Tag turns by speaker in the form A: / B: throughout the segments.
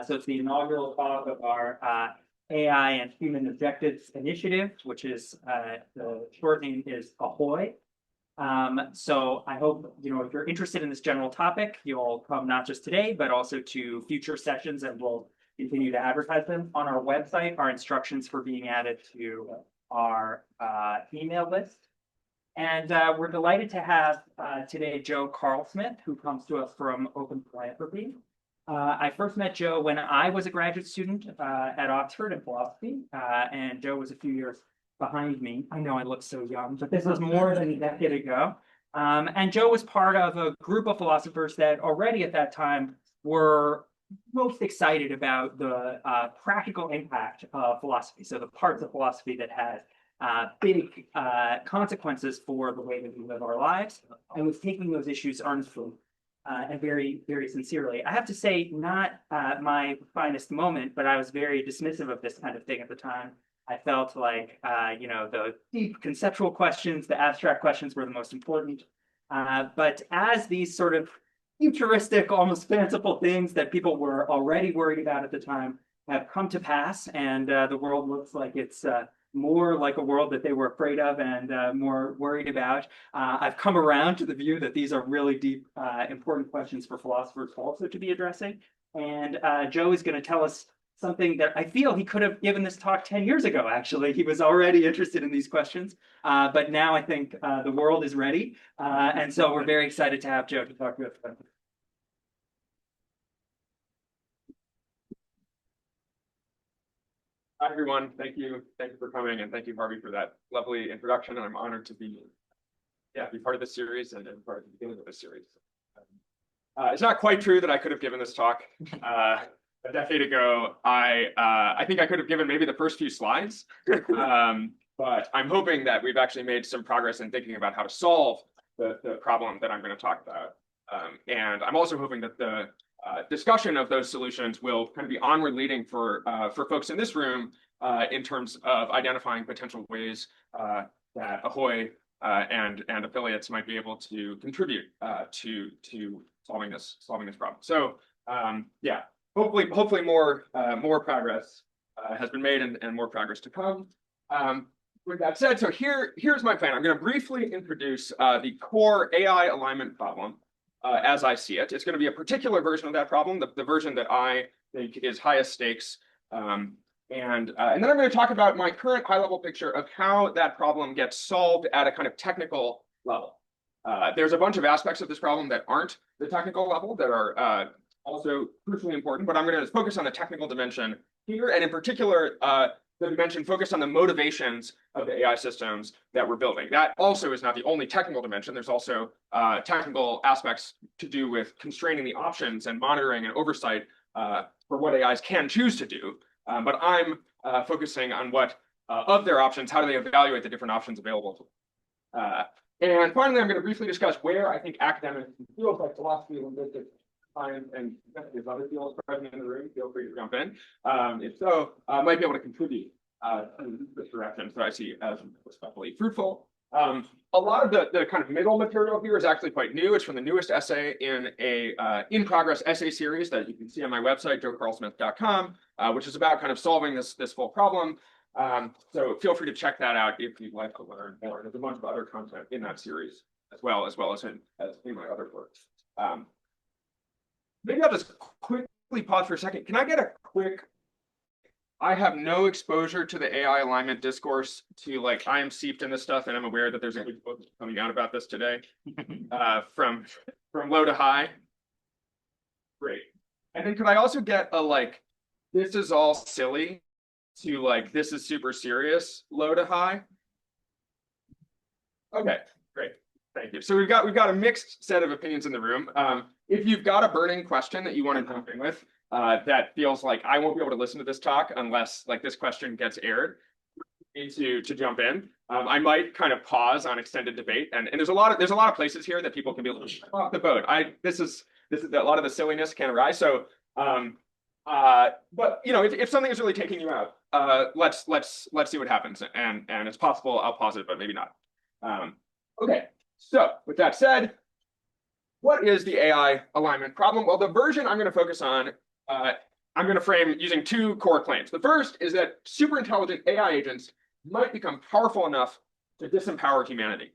A: So it's the inaugural talk of our AI and Human Objectives Initiative, which is the short name is AHOY. So I hope, if you're interested in this general topic, you'll come not just today, but also to future sessions, and we'll continue to advertise them. On our website are instructions for being added to our email list. And we're delighted to have today Joe Carlsmith, who comes to us from Open Philanthropy. I first met Joe when I was a graduate student at Oxford in philosophy, and Joe was a few years behind me. I know I look so young, but this was more than a decade ago. And Joe was part of a group of philosophers that already at that time were most excited about the practical impact of philosophy. So the parts of philosophy that had big consequences for the way that we live our lives, and was taking those issues earnestly and very, very sincerely. I have to say, not my finest moment, but I was very dismissive of this kind of thing at the time. I felt like, the deep conceptual questions, the abstract questions were the most important. But as these sort of futuristic, almost fanciful things that people were already worried about at the time have come to pass, and the world looks like it's more like a world that they were afraid of and more worried about. I've come around to the view that these are really deep, important questions for philosophers also to be addressing. And Joe is going to tell us something that I feel he could have given this talk 10 years ago, actually. He was already interested in these questions, but now I think the world is ready. And so we're very excited to have Joe to talk to us about this.
B: Hi, everyone. Thank you for coming, and thank you, Harvey, for that lovely introduction. And I'm honored to be part of this series and part of the beginning of this series. It's not quite true that I could have given this talk a decade ago. I think I could have given maybe the first few slides, but I'm hoping that we've actually made some progress in thinking about how to solve the problem that I'm going to talk about. And I'm also hoping that the discussion of those solutions will kind of be onward leading for folks in this room in terms of identifying potential ways that Ahoy and affiliates might be able to contribute to solving this problem. So hopefully more progress has been made and more progress to come. With that said, so here's my plan. I'm going to briefly introduce the core AI alignment problem as I see it. It's going to be a particular version of that problem, the version that I think is highest stakes. And then I'm going to talk about my current high-level picture of how that problem gets solved at a kind of technical level. There's a bunch of aspects of this problem that aren't the technical level that are also crucially important, but I'm going to focus on the technical dimension here, and in particular, the dimension focused on the motivations of the AI systems that we're building. That also is not the only technical dimension. There's also technical aspects to do with constraining the options and monitoring and oversight for what AIs can choose to do. But I'm focusing on what of their options, how do they evaluate the different options available to them. And finally, I'm going to briefly discuss where I think academics and fields like philosophy, linguistics, science, and if other fields present in the room, feel free to jump in. If so, I might be able to contribute to this direction, so I see as especially fruitful. A lot of the kind of middle material here is actually quite new. It's from the newest essay in a in-progress essay series that you can see on my website, joecarlsmith.com, which is about kind of solving this full problem. So feel free to check that out if you'd like to learn more. There's a bunch of other content in that series as well as in my other works. Maybe I'll just quickly pause for a second. Can I get a quick? I have no exposure to the AI alignment discourse I am steeped in this stuff, and I'm aware that there's a big book coming out about this today, from low to high. Great. And then could I also get a this is all silly to this is super serious, low to high? Okay, great. Thank you. So we've got a mixed set of opinions in the room. If you've got a burning question that you want to jump in with, that feels like I won't be able to listen to this talk unless this question gets aired, to jump in. I might kind of pause on extended debate, and there's a lot of places here that people can be able to shut off the boat. This is a lot of the silliness can arise. So, but if something is really taking you out, let's see what happens, and it's possible I'll pause it, but maybe not. Okay. So with that said, what is the AI alignment problem? Well, the version I'm going to focus on I'm going to frame using two core claims. The first is that super intelligent AI agents might become powerful enough to disempower humanity.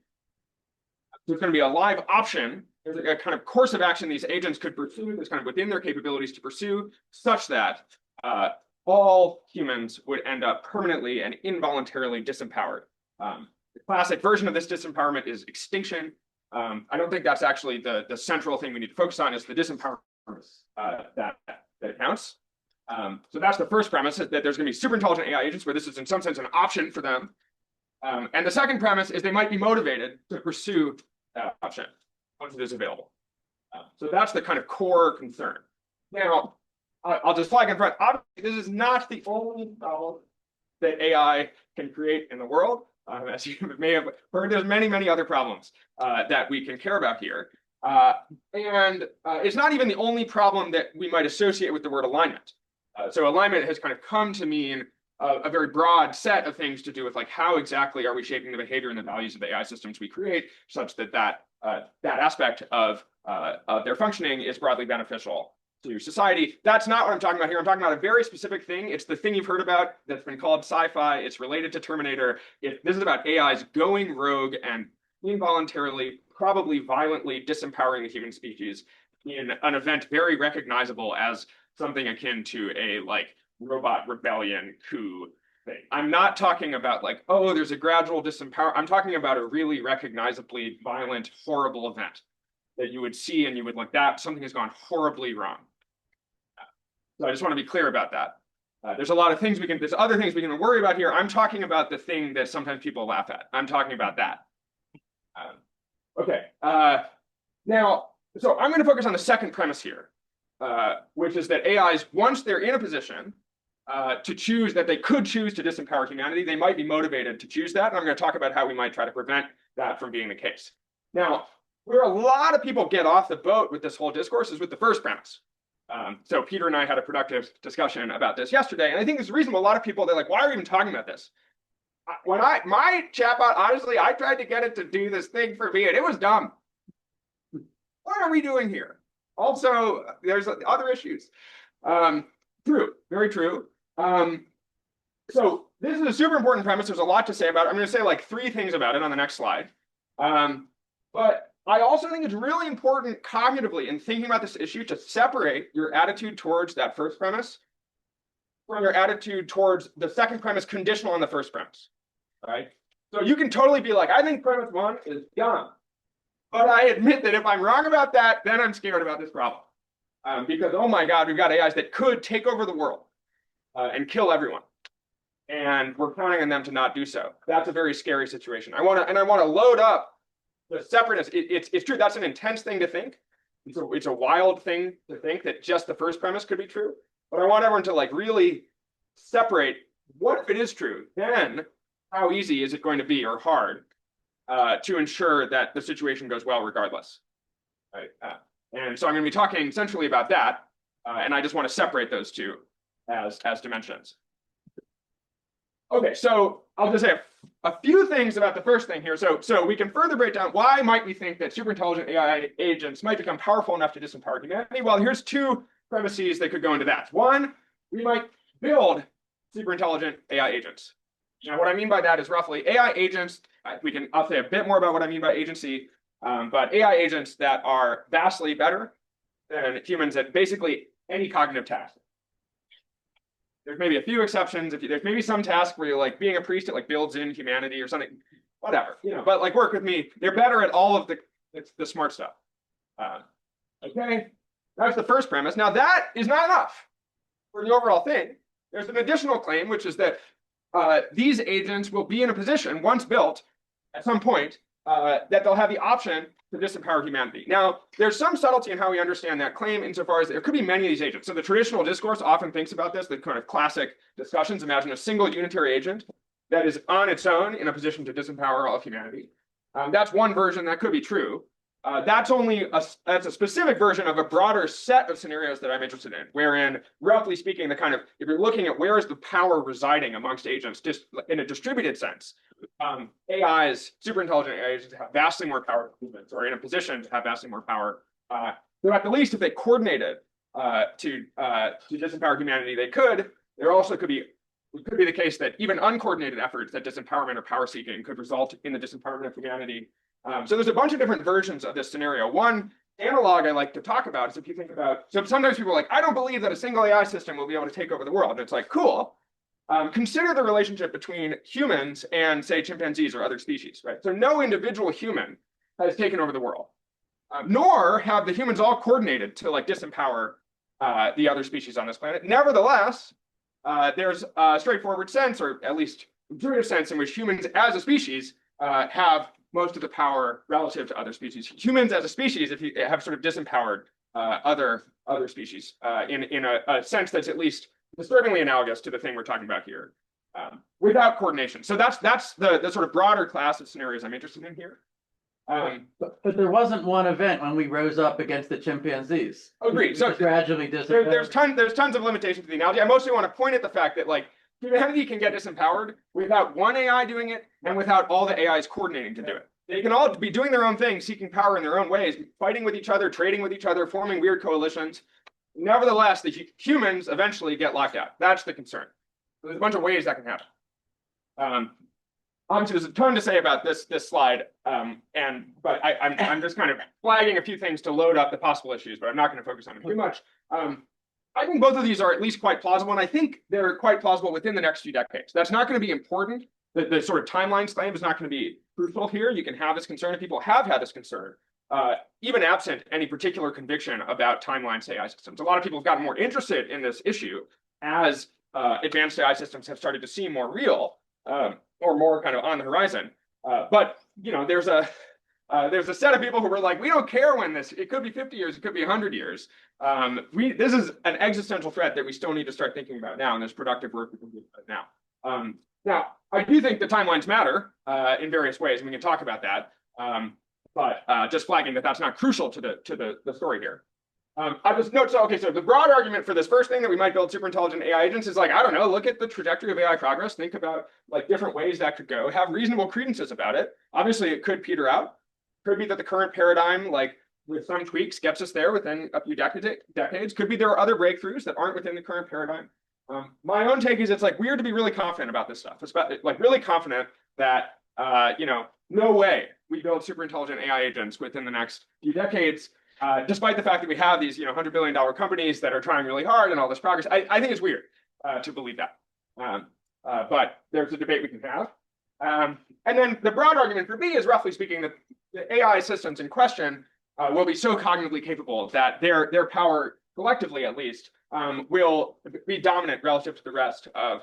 B: So it's going to be a live option. There's a kind of course of action these agents could pursue that's kind of within their capabilities to pursue, such that all humans would end up permanently and involuntarily disempowered. The classic version of this disempowerment is extinction. I don't think that's actually the central thing we need to focus on is the disempowerment that counts. So that's the first premise, that there's going to be super intelligent AI agents where this is in some sense an option for them. And the second premise is they might be motivated to pursue that option once it is available. So that's the kind of core concern. Now, I'll just flag in front. Obviously, this is not the only problem that AI can create in the world. As you may have heard, there's many, many other problems that we can care about here. And it's not even the only problem that we might associate with the word alignment. So alignment has kind of come to mean a very broad set of things to do with like how exactly are we shaping the behavior and the values of the AI systems we create, such that that aspect of their functioning is broadly beneficial to society. That's not what I'm talking about here. I'm talking about a very specific thing. It's the thing you've heard about that's been called sci-fi. It's related to Terminator. This is about AIs going rogue and involuntarily, probably violently disempowering the human species in an event very recognizable as something akin to a like robot rebellion coup thing. I'm not talking about like, oh, there's a gradual disempower. I'm talking about a really recognizably violent, horrible event that you would see and you would like that something has gone horribly wrong. So I just want to be clear about that. There's a lot of things there's other things we can worry about here. I'm talking about the thing that sometimes people laugh at. I'm talking about that. Okay. Now, so I'm going to focus on the second premise here, which is that AIs, once they're in a position to choose that they could choose to disempower humanity, they might be motivated to choose that. And I'm going to talk about how we might try to prevent that from being the case. Now, where a lot of people get off the boat with this whole discourse is with the first premise. So Peter and I had a productive discussion about this yesterday, and I think it's reasonable. A lot of people, they're like, why are we even talking about this? My chatbot, honestly, I tried to get it to do this thing for me, and it was dumb. What are we doing here? Also, there's other issues. True, very true. So this is a super important premise. There's a lot to say about it. I'm going to say like 3 things about it on the next slide. But I also think it's really important cognitively in thinking about this issue to separate your attitude towards that first premise from your attitude towards the second premise conditional on the first premise. All right. So you can totally be like, I think premise 1 is dumb. But I admit that if I'm wrong about that, then I'm scared about this problem. Because, oh my God, we've got AIs that could take over the world and kill everyone. And we're counting on them to not do so. That's a very scary situation. I want to load up the separateness. It's true. That's an intense thing to think. It's a wild thing to think that just the first premise could be true. But I want everyone to like really separate what if it is true, then how easy is it going to be or hard to ensure that the situation goes well regardless. Right. And so I'm going to be talking centrally about that. And I just want to separate those two as dimensions. Okay, so I'll just say a few things about the first thing here. So we can further break down why might we think that super intelligent AI agents might become powerful enough to disempower humanity. Well, here's 2 premises that could go into that. 1, we might build super intelligent AI agents. Now, what I mean by that is roughly AI agents. I'll say a bit more about what I mean by agency, but AI agents that are vastly better than humans at basically any cognitive task. There's maybe a few exceptions. There's maybe some task where you're like being a priest, it like builds in humanity or something, whatever, but like work with me. They're better at all of the smart stuff. Okay, that's the first premise. Now that is not enough for the overall thing. There's an additional claim, which is that these agents will be in a position once built at some point that they'll have the option to disempower humanity. Now, there's some subtlety in how we understand that claim insofar as there could be many of these agents. So the traditional discourse often thinks about this, the kind of classic discussions. Imagine a single unitary agent that is on its own in a position to disempower all of humanity. That's one version that could be true. That's a specific version of a broader set of scenarios that I'm interested in, wherein, roughly speaking, if you're looking at where is the power residing amongst agents, just in a distributed sense, AIs, super intelligent AI agents have vastly more power than humans, or in a position to have vastly more power. So at the least, if they coordinated to disempower humanity, they could. There also could be the case that even uncoordinated efforts at disempowerment or power seeking could result in the disempowerment of humanity. So there's a bunch of different versions of this scenario. One analog I like to talk about is if you think about, so sometimes people are like, I don't believe that a single AI system will be able to take over the world. And it's like, cool. Consider the relationship between humans and, say, chimpanzees or other species, right? So no individual human has taken over the world, nor have the humans all coordinated to like disempower the other species on this planet. Nevertheless, there's a straightforward sense, or at least intuitive sense, in which humans as a species have most of the power relative to other species. Humans as a species, if you have sort of disempowered other species in a sense that's at least disturbingly analogous to the thing we're talking about here, without coordination. So that's the sort of broader class of scenarios I'm interested in here.
C: But there wasn't one event when we rose up against the chimpanzees.
B: Agreed. So
C: gradually
B: there's tons of limitations to the analogy. I mostly want to point at the fact that like humanity can get disempowered without one AI doing it and without all the AIs coordinating to do it. They can all be doing their own thing, seeking power in their own ways, fighting with each other, trading with each other, forming weird coalitions. Nevertheless, the humans eventually get locked out. That's the concern. So there's a bunch of ways that can happen. Obviously, there's a ton to say about this slide, but I'm just kind of flagging a few things to load up the possible issues, but I'm not going to focus on it too much. I think both of these are at least quite plausible, and I think they're quite plausible within the next few decades. That's not going to be important. The sort of timeline claim is not going to be crucial here. You can have this concern, and people have had this concern, even absent any particular conviction about timelines AI systems. A lot of people have gotten more interested in this issue as advanced AI systems have started to seem more real, or more kind of on the horizon. But you know, there's a set of people who were like, we don't care when it could be 50 years, it could be 100 years. This is an existential threat that we still need to start thinking about now, and there's productive work we can do now. Now, I do think the timelines matter in various ways, and we can talk about that. But just flagging that that's not crucial to the story here. I just note, so the broad argument for this first thing that we might build super intelligent AI agents is like, I don't know, look at the trajectory of AI progress, think about like different ways that could go, have reasonable credences about it. Obviously, it could peter out. Could be that the current paradigm, like with some tweaks, gets us there within a few decades. Could be there are other breakthroughs that aren't within the current paradigm. My own take is it's like weird to be really confident about this stuff. It's about, like really confident that no way we build super intelligent AI agents within the next few decades. Despite the fact that we have these, $100 billion companies that are trying really hard and all this progress, I think it's weird to believe that. But there's a debate we can have. And then the broad argument for me is, roughly speaking, that the AI systems in question will be so cognitively capable that their power, collectively at least, will be dominant relative to the rest of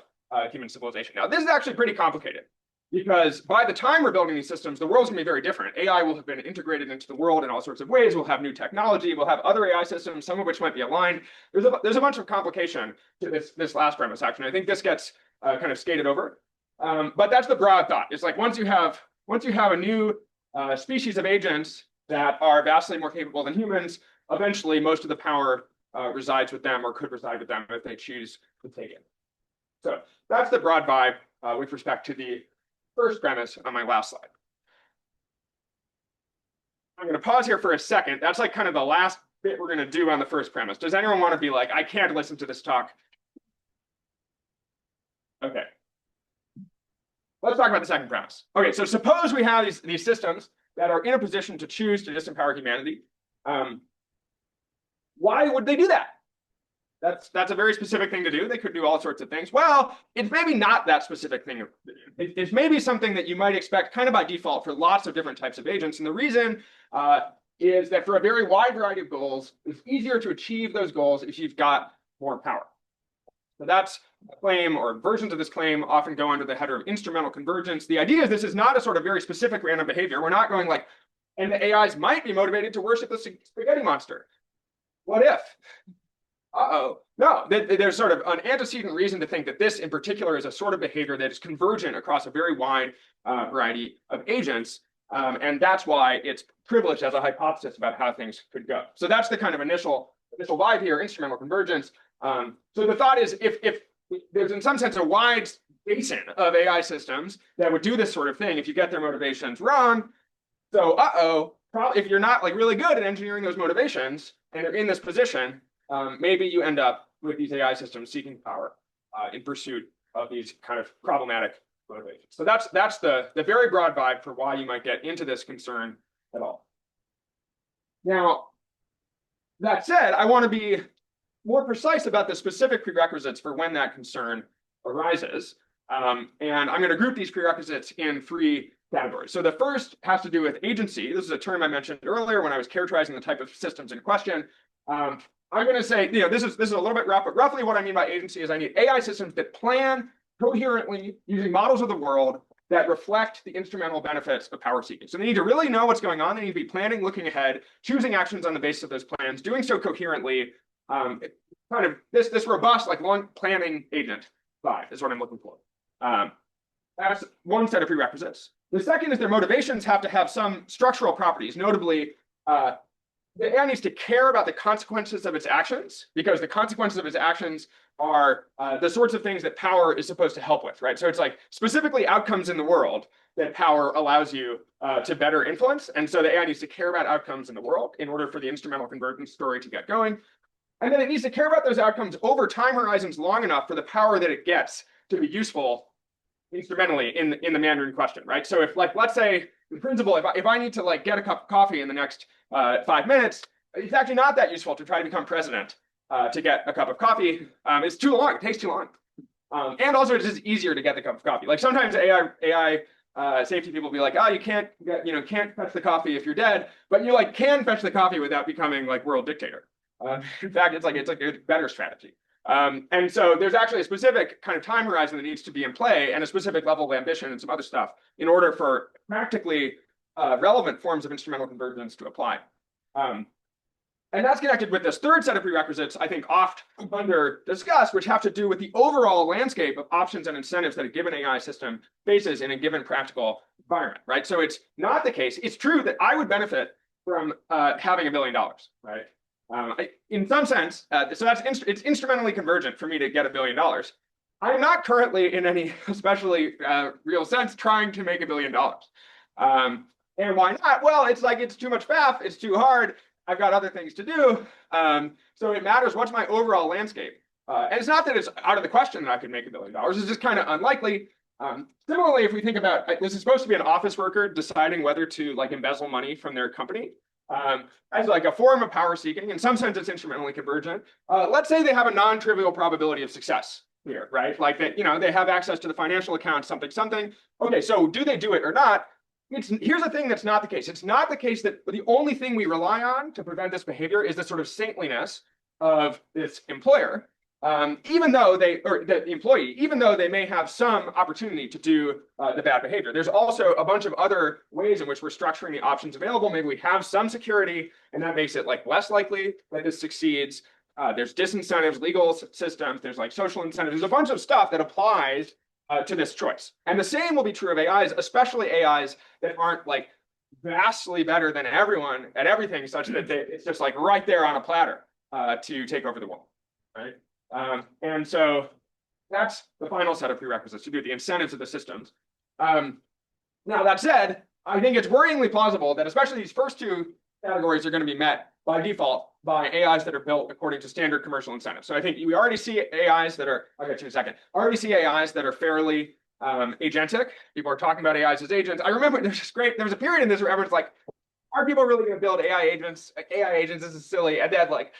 B: human civilization. Now, this is actually pretty complicated, because by the time we're building these systems, the world's going to be very different. AI will have been integrated into the world in all sorts of ways. We'll have new technology. We'll have other AI systems, some of which might be aligned. There's a bunch of complication to this last premise, actually. I think this gets kind of skated over. But that's the broad thought. It's like once you have a new species of agents that are vastly more capable than humans, eventually most of the power resides with them, or could reside with them if they choose to take it. So that's the broad vibe with respect to the first premise on my last slide. I'm going to pause here for a second. That's like kind of the last bit we're going to do on the first premise. Does anyone want to be like, I can't listen to this talk? Okay. Let's talk about the second premise. Okay, so suppose we have these systems that are in a position to choose to disempower humanity. Why would they do that? That's a very specific thing to do. They could do all sorts of things. Well, it's maybe not that specific thing. It's maybe something that you might expect kind of by default for lots of different types of agents. And the reason is that for a very wide variety of goals, it's easier to achieve those goals if you've got more power. So that's a claim, or versions of this claim often go under the header of instrumental convergence. The idea is this is not a sort of very specific random behavior. We're not going like, and the AIs might be motivated to worship the spaghetti monster. What if? No, there's sort of an antecedent reason to think that this in particular is a sort of behavior that is convergent across a very wide variety of agents. And that's why it's privileged as a hypothesis about how things could go. So that's the kind of initial vibe here, instrumental convergence. So the thought is if there's in some sense a wide basin of AI systems that would do this sort of thing if you get their motivations wrong. So probably if you're not like really good at engineering those motivations and they're in this position, maybe you end up with these AI systems seeking power in pursuit of these kind of problematic motivations. So that's the very broad vibe for why you might get into this concern at all. Now, that said, I want to be more precise about the specific prerequisites for when that concern arises. And I'm going to group these prerequisites in 3 categories. So the first has to do with agency. This is a term I mentioned earlier when I was characterizing the type of systems in question. I'm going to say, this is a little bit rough, but roughly what I mean by agency is I need AI systems that plan coherently using models of the world that reflect the instrumental benefits of power seeking. So they need to really know what's going on. They need to be planning, looking ahead, choosing actions on the basis of those plans, doing so coherently. Kind of this robust, like long planning agent vibe is what I'm looking for. That's one set of prerequisites. The second is their motivations have to have some structural properties. Notably, the AI needs to care about the consequences of its actions, because the consequences of its actions are the sorts of things that power is supposed to help with, right? So it's like specifically outcomes in the world that power allows you to better influence. And so the AI needs to care about outcomes in the world in order for the instrumental convergence story to get going. And then it needs to care about those outcomes over time horizons long enough for the power that it gets to be useful instrumentally in the manner in question, right? So if, like, let's say in principle, if I need to like get a cup of coffee in the next 5 minutes, it's actually not that useful to try to become president to get a cup of coffee. It's too long. It takes too long. And also it's just easier to get the cup of coffee. Like sometimes AI safety people will be like, oh, you can't fetch the coffee if you're dead, but you like can fetch the coffee without becoming like world dictator. In fact, it's like a better strategy. And so there's actually a specific kind of time horizon that needs to be in play and a specific level of ambition and some other stuff in order for practically relevant forms of instrumental convergence to apply. And that's connected with this third set of prerequisites, I think, oft under discussed, which have to do with the overall landscape of options and incentives that a given AI system faces in a given practical environment, right? So it's not the case. It's true that I would benefit from having $1 billion, right? In some sense, so it's instrumentally convergent for me to get $1 billion. I'm not currently, in any especially real sense, trying to make $1 billion. And why not? Well, it's like it's too much faff. It's too hard. I've got other things to do. So it matters what's my overall landscape. And it's not that it's out of the question that I could make $1 billion. It's just kind of unlikely. Similarly, if we think about this is supposed to be an office worker deciding whether to like embezzle money from their company. As like a form of power seeking. In some sense, it's instrumentally convergent. Let's say they have a non-trivial probability of success here, right? Like that, they have access to the financial account, something. Okay, so do they do it or not? Here's the thing that's not the case. It's not the case that the only thing we rely on to prevent this behavior is the sort of saintliness of this employer. Even though the employee, even though they may have some opportunity to do the bad behavior. There's also a bunch of other ways in which we're structuring the options available. Maybe we have some security, and that makes it like less likely that this succeeds. There's disincentives, legal systems, there's like social incentives. There's a bunch of stuff that applies to this choice. And the same will be true of AIs, especially AIs that aren't like vastly better than everyone at everything, such that it's just like right there on a platter to take over the world, right? And so that's the final set of prerequisites to do the incentives of the systems. Now, that said, I think it's worryingly plausible that especially these first 2 categories are going to be met by default by AIs that are built according to standard commercial incentives. So I think we already see AIs that are, I'll get to in a second, already see AIs that are fairly agentic. People are talking about AIs as agents. I remember there was a period in this where everyone's like, are people really going to build AI agents? AI agents, this is silly. And then like,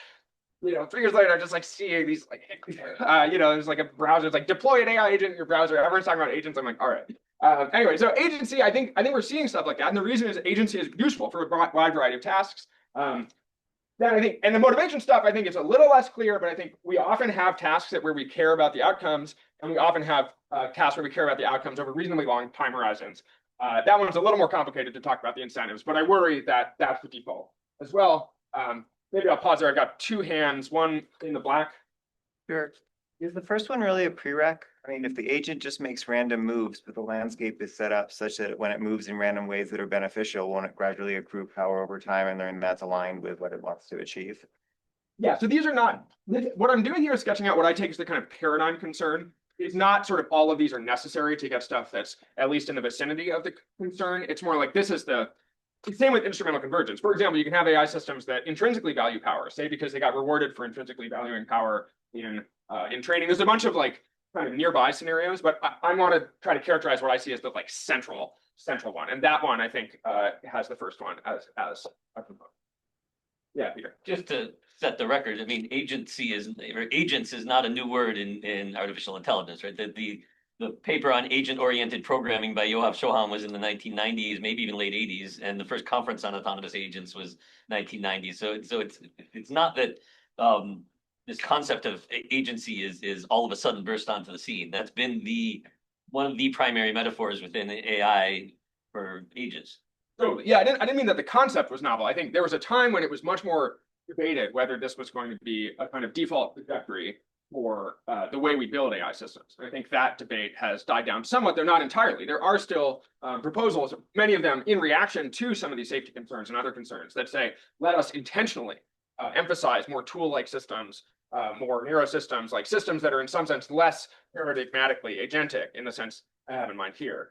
B: 3 years later, I'm just like seeing these like, there's like a browser, it's like deploy an AI agent in your browser. Everyone's talking about agents. I'm like, all right. Anyway, so agency, I think we're seeing stuff like that. And the reason is agency is useful for a wide variety of tasks. Then I think, and the motivation stuff, I think is a little less clear, but I think we often have tasks where we care about the outcomes, and we often have tasks where we care about the outcomes over reasonably long time horizons. That one's a little more complicated to talk about the incentives, but I worry that that's the default as well. Maybe I'll pause there. I've got 2 hands, one in the black.
D: Sure. Is the first one really a prereq? I mean, if the agent just makes random moves, but the landscape is set up such that when it moves in random ways that are beneficial, won't it gradually accrue power over time, and then that's aligned with what it wants to achieve?
B: Yeah, so these are not, what I'm doing here is sketching out what I take as the kind of paradigm concern. It's not sort of all of these are necessary to get stuff that's at least in the vicinity of the concern. It's more like this is the same with instrumental convergence. For example, you can have AI systems that intrinsically value power, say because they got rewarded for intrinsically valuing power in training. There's a bunch of like kind of nearby scenarios, but I want to try to characterize what I see as the like central one, and that one I think has the first one as a component. Yeah, Peter.
E: Just to set the record, I mean, agents is not a new word in artificial intelligence, right? The paper on agent-oriented programming by Yoav Shoham was in the 1990s, maybe even late 80s, and the first conference on autonomous agents was 1990. So it's not that this concept of agency is all of a sudden burst onto the scene. That's been one of the primary metaphors within AI for ages.
B: So yeah, I didn't mean that the concept was novel. I think there was a time when it was much more debated whether this was going to be a kind of default trajectory for the way we build AI systems. I think that debate has died down somewhat, though not entirely. There are still proposals, many of them in reaction to some of these safety concerns and other concerns that say, let us intentionally emphasize more tool-like systems, more narrow systems, like systems that are in some sense less paradigmatically agentic in the sense I have in mind here.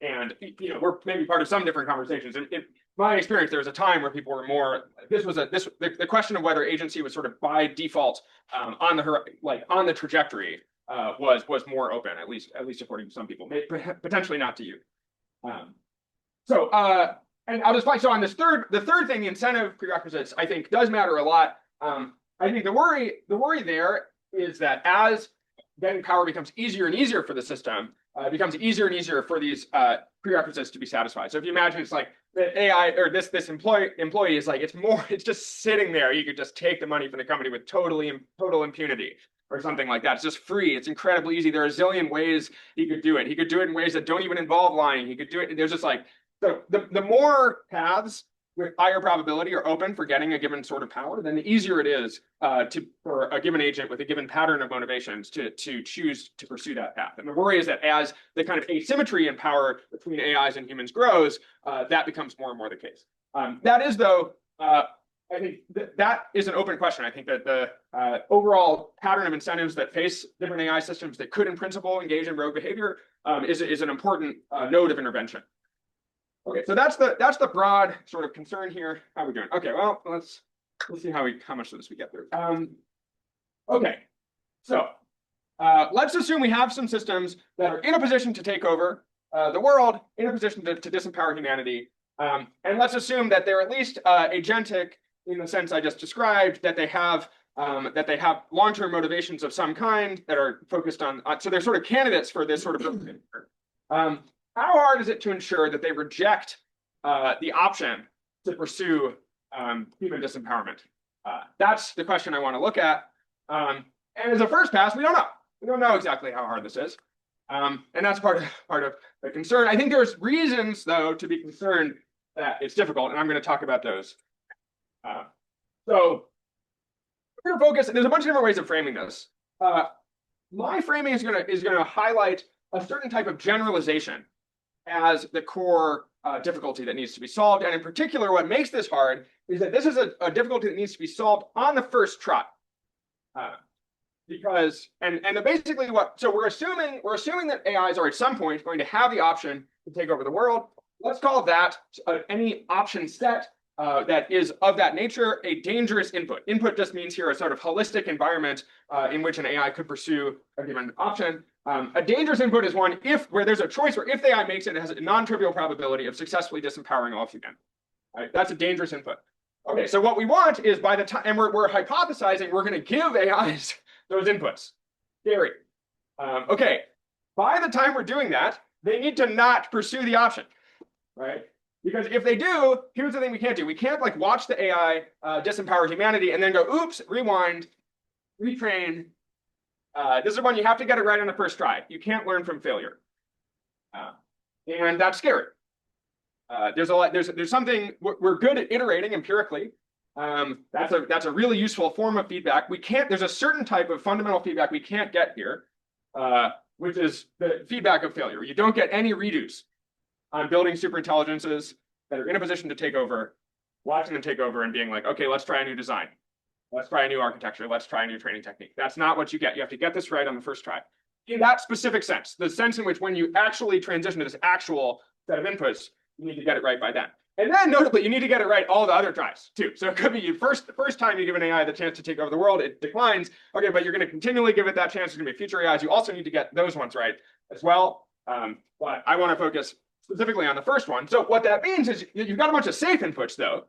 B: And we're maybe part of some different conversations. In my experience, there was a time where people were more. The question of whether agency was sort of by default on the trajectory was more open, at least according to some people, potentially not to you. And I'll just so on this the third thing, the incentive prerequisites, I think does matter a lot. I think the worry there is that as getting power becomes easier and easier for the system, it becomes easier and easier for these prerequisites to be satisfied. So if you imagine it's like the AI or this employee is like it's just sitting there. You could just take the money from the company with total impunity or something like that. It's just free. It's incredibly easy. There are a zillion ways he could do it. He could do it in ways that don't even involve lying. He could do it. There's just like the more paths with higher probability are open for getting a given sort of power, then the easier it is for a given agent with a given pattern of motivations to choose to pursue that path. And the worry is that as the kind of asymmetry in power between AIs and humans grows, that becomes more and more the case. That is, though, I think that is an open question. I think that the overall pattern of incentives that face different AI systems that could, in principle, engage in rogue behavior is an important node of intervention. Okay, so that's the broad sort of concern here. How are we doing? Okay, well, let's see how much of this we get through. Okay, so let's assume we have some systems that are in a position to take over the world, in a position to disempower humanity, and let's assume that they're at least agentic in the sense I just described, that they have long-term motivations of some kind that are focused on. So they're sort of candidates for this sort of. How hard is it to ensure that they reject the option to pursue human disempowerment? That's the question I want to look at. And as a first pass, we don't know. We don't know exactly how hard this is. And that's part of the concern. I think there's reasons, though, to be concerned that it's difficult, and I'm going to talk about those. So we're going to focus, and there's a bunch of different ways of framing this. My framing is going to highlight a certain type of generalization as the core difficulty that needs to be solved. And in particular, what makes this hard is that this is a difficulty that needs to be solved on the first try. Because basically we're assuming that AIs are at some point going to have the option to take over the world. Let's call that any option set that is of that nature a dangerous input. Input just means here a sort of holistic environment in which an AI could pursue a given option. A dangerous input is one where there's a choice where if the AI makes it, it has a non-trivial probability of successfully disempowering all humanity. Right? That's a dangerous input. Okay, so what we want is by the time, and we're hypothesizing we're going to give AIs those inputs. Scary. Okay, by the time we're doing that, they need to not pursue the option, right? Because if they do, here's the thing we can't do. We can't like watch the AI disempower humanity and then go, oops, rewind, retrain. This is one you have to get it right on the first try. You can't learn from failure. And that's scary. There's something we're good at iterating empirically. That's a really useful form of feedback. There's a certain type of fundamental feedback we can't get here, which is the feedback of failure. You don't get any redos on building superintelligences that are in a position to take over, watching them take over and being like, okay, let's try a new design. Let's try a new architecture. Let's try a new training technique. That's not what you get. You have to get this right on the first try. In that specific sense, the sense in which when you actually transition to this actual set of inputs, you need to get it right by then. And then notably, you need to get it right all the other tries too. So it could be the first time you give an AI the chance to take over the world, it declines. Okay, but you're going to continually give it that chance. There's going to be future AIs. You also need to get those ones right as well. But I want to focus specifically on the first one. So what that means is you've got a bunch of safe inputs though.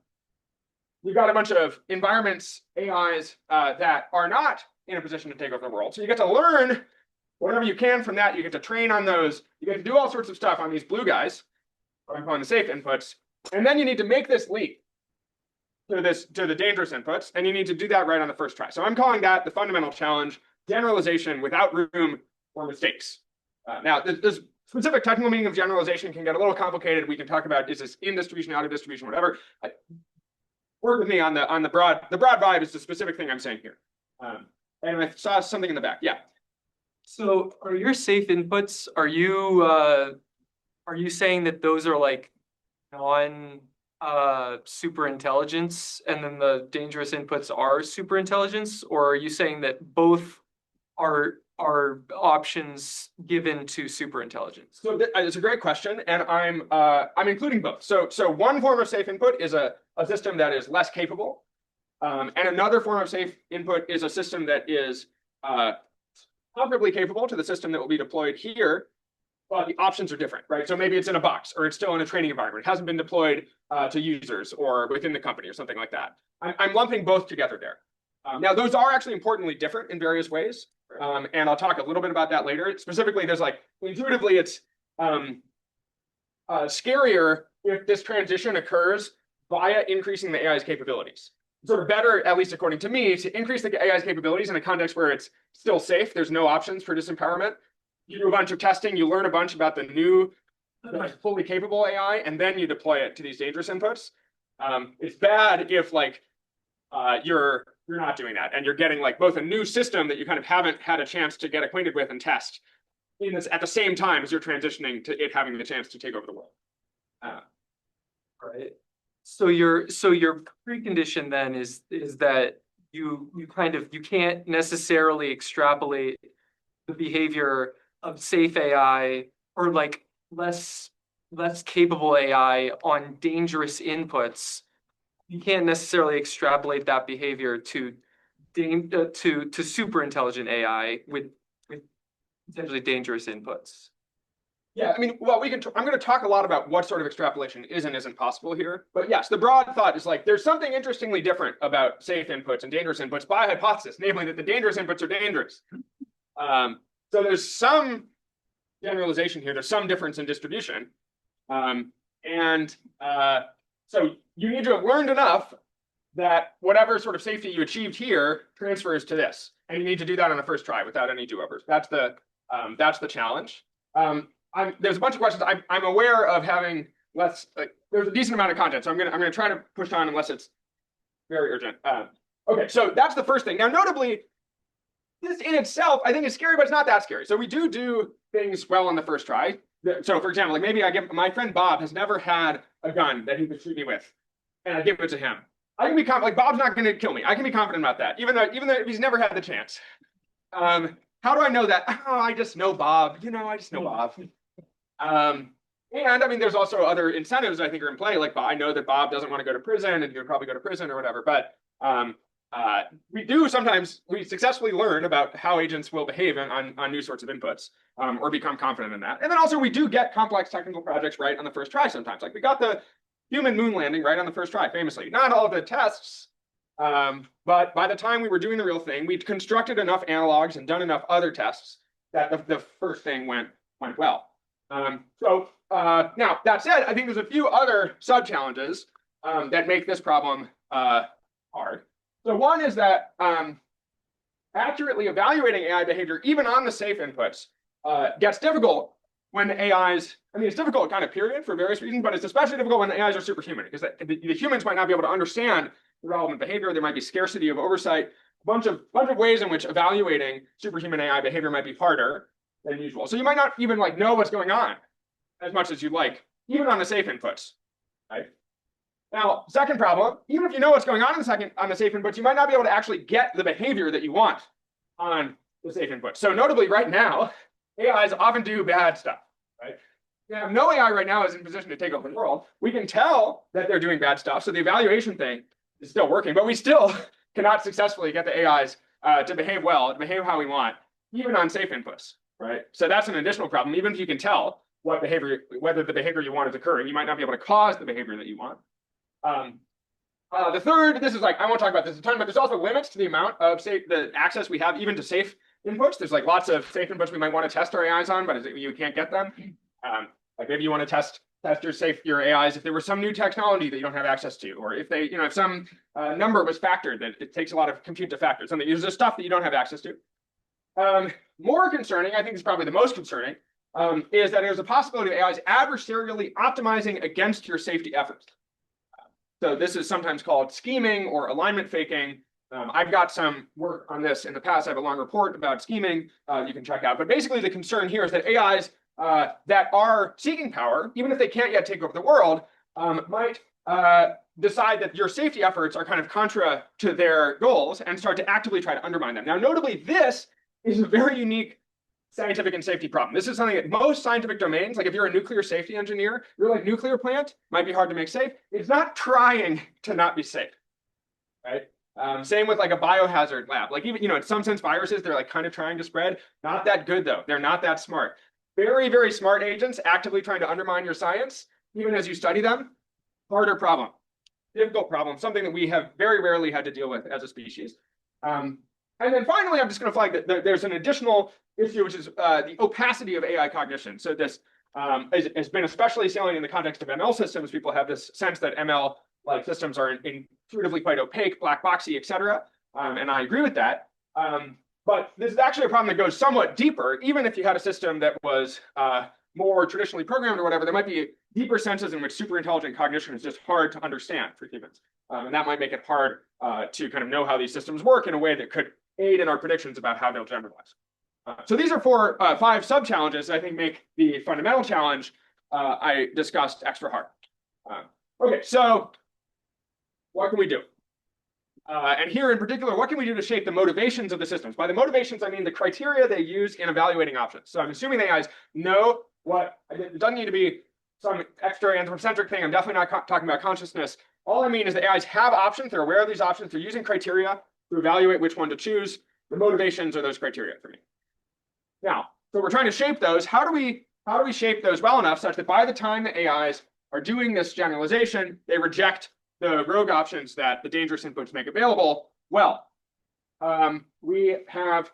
B: You've got a bunch of environments, AIs that are not in a position to take over the world. So you get to learn whatever you can from that. You get to train on those. You get to do all sorts of stuff on these blue guys, what I'm calling the safe inputs. And then you need to make this leap to the dangerous inputs, and you need to do that right on the first try. So I'm calling that the fundamental challenge, generalization without room for mistakes. Now, this specific technical meaning of generalization can get a little complicated. We can talk about, is this in distribution, out of distribution, whatever. Work with me on the broad vibe is the specific thing I'm saying here. And I saw something in the back. Yeah.
F: So are your safe inputs, are you saying that those are like non super intelligence and then the dangerous inputs are super intelligence, or are you saying that both are options given to super intelligence?
B: So it's a great question, and I'm including both. So one form of safe input is a system that is less capable, and another form of safe input is a system that is comparably capable to the system that will be deployed here, but the options are different, right? So maybe it's in a box, or it's still in a training environment. It hasn't been deployed to users or within the company or something like that. I'm lumping both together there. Now, those are actually importantly different in various ways. And I'll talk a little bit about that later. Specifically, there's like, intuitively, it's scarier if this transition occurs via increasing the AI's capabilities. Sort of better, at least according to me, to increase the AI's capabilities in a context where it's still safe. There's no options for disempowerment. You do a bunch of testing, you learn a bunch about the new, fully capable AI, and then you deploy it to these dangerous inputs. It's bad if like you're not doing that, and you're getting like both a new system that you kind of haven't had a chance to get acquainted with and test at the same time as you're transitioning to it having the chance to take over the world.
F: Right. So your precondition then is that you can't necessarily extrapolate the behavior of safe AI or like less capable AI on dangerous inputs. You can't necessarily extrapolate that behavior to super intelligent AI with potentially dangerous inputs.
B: Yeah, I mean, well, I'm going to talk a lot about what sort of extrapolation is and isn't possible here. But yes, the broad thought is like, there's something interestingly different about safe inputs and dangerous inputs by hypothesis, namely that the dangerous inputs are dangerous. So there's some generalization here. There's some difference in distribution. So you need to have learned enough that whatever sort of safety you achieved here transfers to this. And you need to do that on the first try without any do-overs. That's the challenge. There's a bunch of questions. I'm aware of having less. There's a decent amount of content, so I'm gonna try to push on unless it's very urgent. Okay, so that's the first thing. Now, notably, this in itself I think is scary, but it's not that scary. So we do things well on the first try. So, for example, like maybe my friend Bob has never had a gun that he could shoot me with, and I give it to him. I can be confident. Like Bob's not going to kill me. I can be confident about that, even though he's never had the chance. How do I know that? Oh, I just know Bob. I just know Bob. And I mean, there's also other incentives I think are in play. Like I know that Bob doesn't want to go to prison, and he would probably go to prison or whatever. But we successfully learn about how agents will behave on new sorts of inputs, or become confident in that. And then also we do get complex technical projects right on the first try sometimes. Like we got the human moon landing right on the first try, famously. Not all of the tests, but by the time we were doing the real thing, we'd constructed enough analogs and done enough other tests that the first thing went well. Now that said, I think there's a few other sub-challenges that make this problem hard. So one is that accurately evaluating AI behavior, even on the safe inputs, gets difficult when AIs, it's difficult kind of period for various reasons, but it's especially difficult when AIs are superhuman, because the humans might not be able to understand the relevant behavior. There might be scarcity of oversight, a bunch of ways in which evaluating superhuman AI behavior might be harder than usual. So you might not even know what's going on as much as you'd like, even on the safe inputs, right? Now, second problem, even if you know what's going on on the safe inputs, you might not be able to actually get the behavior that you want on the safe inputs. So notably right now, AIs often do bad stuff, right? Yeah, no AI right now is in position to take over the world. We can tell that they're doing bad stuff. So the evaluation thing is still working, but we still cannot successfully get the AIs to behave well, to behave how we want, even on safe inputs, right? So that's an additional problem. Even if you can tell what behavior, whether the behavior you want is occurring, you might not be able to cause the behavior that you want. The third, this is like, I won't talk about this a ton, but there's also limits to the amount of the access we have even to safe inputs. There's like lots of safe inputs we might want to test our AIs on, but you can't get them. Like maybe you want to test your AIs if there was some new technology that you don't have access to, or if they, if some number was factored that it takes a lot of compute to factor. Something there's just stuff that you don't have access to. More concerning, I think is probably the most concerning, is that there's a possibility of AIs adversarially optimizing against your safety efforts. So this is sometimes called scheming or alignment faking. I've got some work on this in the past. I have a long report about scheming you can check out. But basically the concern here is that AIs that are seeking power, even if they can't yet take over the world, might decide that your safety efforts are kind of contra to their goals and start to actively try to undermine them. Now, notably, this is a very unique scientific and safety problem. This is something that most scientific domains, like if you're a nuclear safety engineer, your like nuclear plant might be hard to make safe. It's not trying to not be safe, right? Same with like a biohazard lab. Like even, in some sense, viruses, they're like kind of trying to spread. Not that good though. They're not that smart. Very, very smart agents actively trying to undermine your science, even as you study them. Harder problem, difficult problem, something that we have very rarely had to deal with as a species. And then finally, I'm just going to flag that there's an additional issue, which is the opacity of AI cognition. So this has been especially salient in the context of ML systems. People have this sense that ML-like systems are intuitively quite opaque, black boxy, et cetera. And I agree with that. But this is actually a problem that goes somewhat deeper. Even if you had a system that was more traditionally programmed or whatever, there might be deeper senses in which super intelligent cognition is just hard to understand for humans. And that might make it hard to kind of know how these systems work in a way that could aid in our predictions about how they'll generalize. So these are five sub-challenges that I think make the fundamental challenge I discussed extra hard. Okay, so what can we do? And here in particular, what can we do to shape the motivations of the systems? By the motivations, I mean the criteria they use in evaluating options. So I'm assuming the AIs know what, it doesn't need to be some extra anthropocentric thing. I'm definitely not talking about consciousness. All I mean is the AIs have options. They're aware of these options. They're using criteria to evaluate which one to choose. The motivations are those criteria for me. Now, so we're trying to shape those. How do we shape those well enough such that by the time the AIs are doing this generalization, they reject the rogue options that the dangerous inputs make available? Well, we have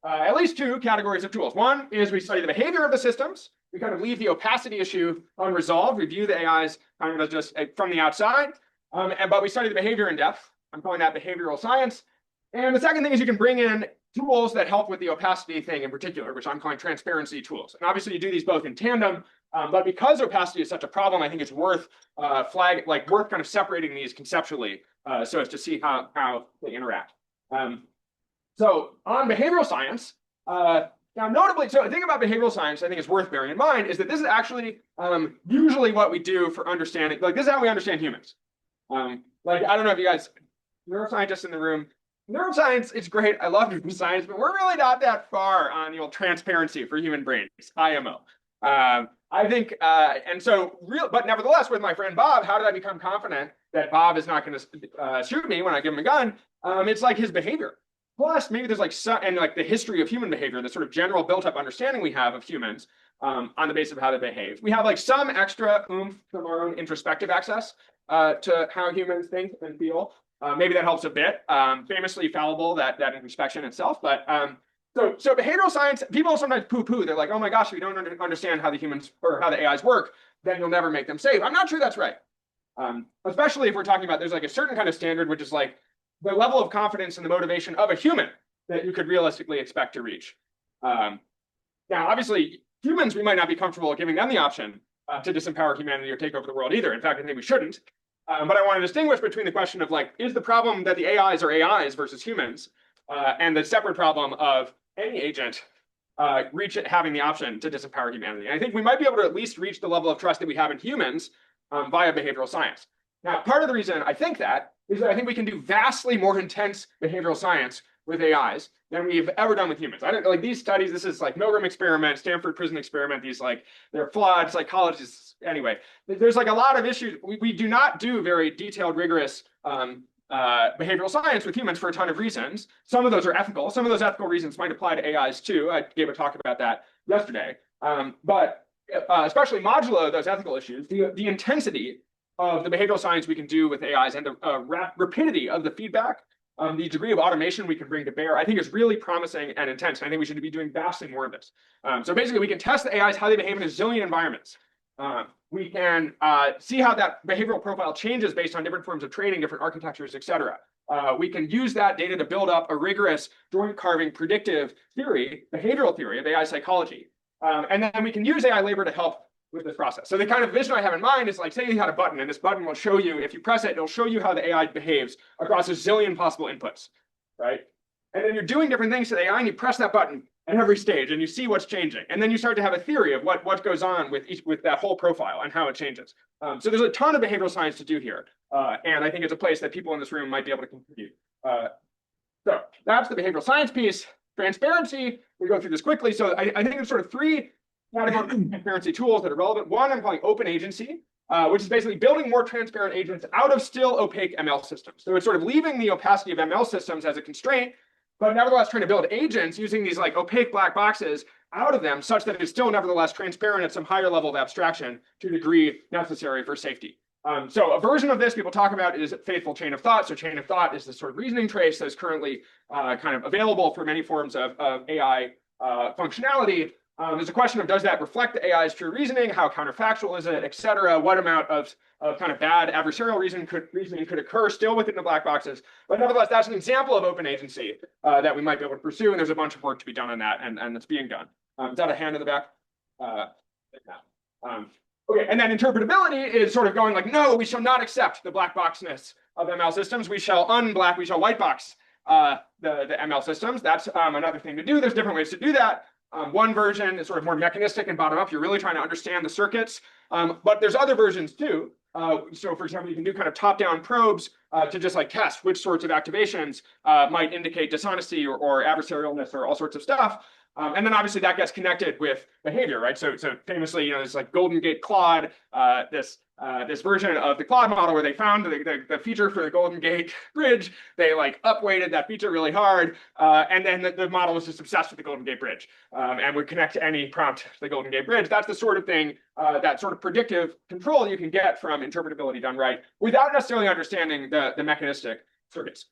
B: at least two categories of tools. One is we study the behavior of the systems. We kind of leave the opacity issue unresolved. We view the AIs kind of just from the outside, but we study the behavior in depth. I'm calling that behavioral science. And the second thing is you can bring in tools that help with the opacity thing in particular, which I'm calling transparency tools. And obviously you do these both in tandem, but because opacity is such a problem, I think it's worth worth kind of separating these conceptually so as to see how they interact. So on behavioral science, now notably, so the thing about behavioral science I think is worth bearing in mind is that this is actually usually what we do for understanding, like this is how we understand humans. Like, I don't know if you guys, neuroscientists in the room, neuroscience, it's great. I love neuroscience, but we're really not that far on the old transparency for human brains, IMO. I think, but nevertheless, with my friend Bob, how did I become confident that Bob is not going to shoot me when I give him a gun? It's like his behavior. Plus, maybe there's like the history of human behavior, the sort of general built-up understanding we have of humans on the basis of how they behave. We have like some extra oomph from our own introspective access to how humans think and feel. Maybe that helps a bit. Famously fallible, that introspection itself. But so behavioral science, people sometimes poo-poo. They're like, oh my gosh, if you don't understand how the humans or how the AIs work, then you'll never make them safe. I'm not sure that's right. Especially if we're talking about there's like a certain kind of standard, which is like the level of confidence in the motivation of a human that you could realistically expect to reach. Now, obviously, humans, we might not be comfortable giving them the option to disempower humanity or take over the world either. In fact, I think we shouldn't. But I want to distinguish between the question of like, is the problem that the AIs are AIs versus humans, and the separate problem of any agent having the option to disempower humanity. And I think we might be able to at least reach the level of trust that we have in humans via behavioral science. Now, part of the reason I think that is that I think we can do vastly more intense behavioral science with AIs than we've ever done with humans. I don't like these studies. This is like Milgram experiment, Stanford prison experiment. These like they're flawed psychologists. Anyway, there's like a lot of issues. We do not do very detailed, rigorous behavioral science with humans for a ton of reasons. Some of those are ethical. Some of those ethical reasons might apply to AIs too. I gave a talk about that yesterday. But especially modulo those ethical issues, the intensity of the behavioral science we can do with AIs and the rapidity of the feedback, the degree of automation we can bring to bear, I think is really promising and intense. And I think we should be doing vastly more of this. So basically, we can test the AIs, how they behave in a zillion environments. We can see how that behavioral profile changes based on different forms of training, different architectures, et cetera. We can use that data to build up a rigorous joint carving predictive theory, behavioral theory of AI psychology. And then we can use AI labor to help with this process. So the kind of vision I have in mind is like, say you had a button and this button will show you, if you press it, it'll show you how the AI behaves across a zillion possible inputs, right? And then you're doing different things to the AI and you press that button at every stage and you see what's changing. And then you start to have a theory of what goes on with that whole profile and how it changes. So there's a ton of behavioral science to do here. And I think it's a place that people in this room might be able to contribute. So that's the behavioral science piece. Transparency, we go through this quickly. So I think there's sort of three categories of transparency tools that are relevant. One, I'm calling open agency, which is basically building more transparent agents out of still opaque ML systems. So it's sort of leaving the opacity of ML systems as a constraint, but nevertheless trying to build agents using these like opaque black boxes out of them such that it's still nevertheless transparent at some higher level of abstraction to the degree necessary for safety. So a version of this people talk about is faithful chain of thought. So chain of thought is the sort of reasoning trace that's currently kind of available for many forms of AI functionality. There's a question of, does that reflect the AI's true reasoning? How counterfactual is it, et cetera? What amount of kind of bad adversarial reasoning could occur still within the black boxes? But nevertheless, that's an example of open agency that we might be able to pursue. And there's a bunch of work to be done on that, and it's being done. Is that a hand in the back? Okay, and then interpretability is sort of going like, no, we shall not accept the black boxness of ML systems. We shall white box the ML systems. That's another thing to do. There's different ways to do that. One version is sort of more mechanistic and bottom up. You're really trying to understand the circuits. But there's other versions too. So for example, you can do kind of top-down probes to just like test which sorts of activations might indicate dishonesty or adversarialness or all sorts of stuff. And then obviously that gets connected with behavior, right? So famously, there's like Golden Gate Claude, this version of the Claude model where they found the feature for the Golden Gate Bridge. They like upweighted that feature really hard, and then the model was just obsessed with the Golden Gate Bridge and would connect to any prompt to the Golden Gate Bridge. That's the sort of thing, that sort of predictive control you can get from interpretability done right without necessarily understanding the mechanistic circuits.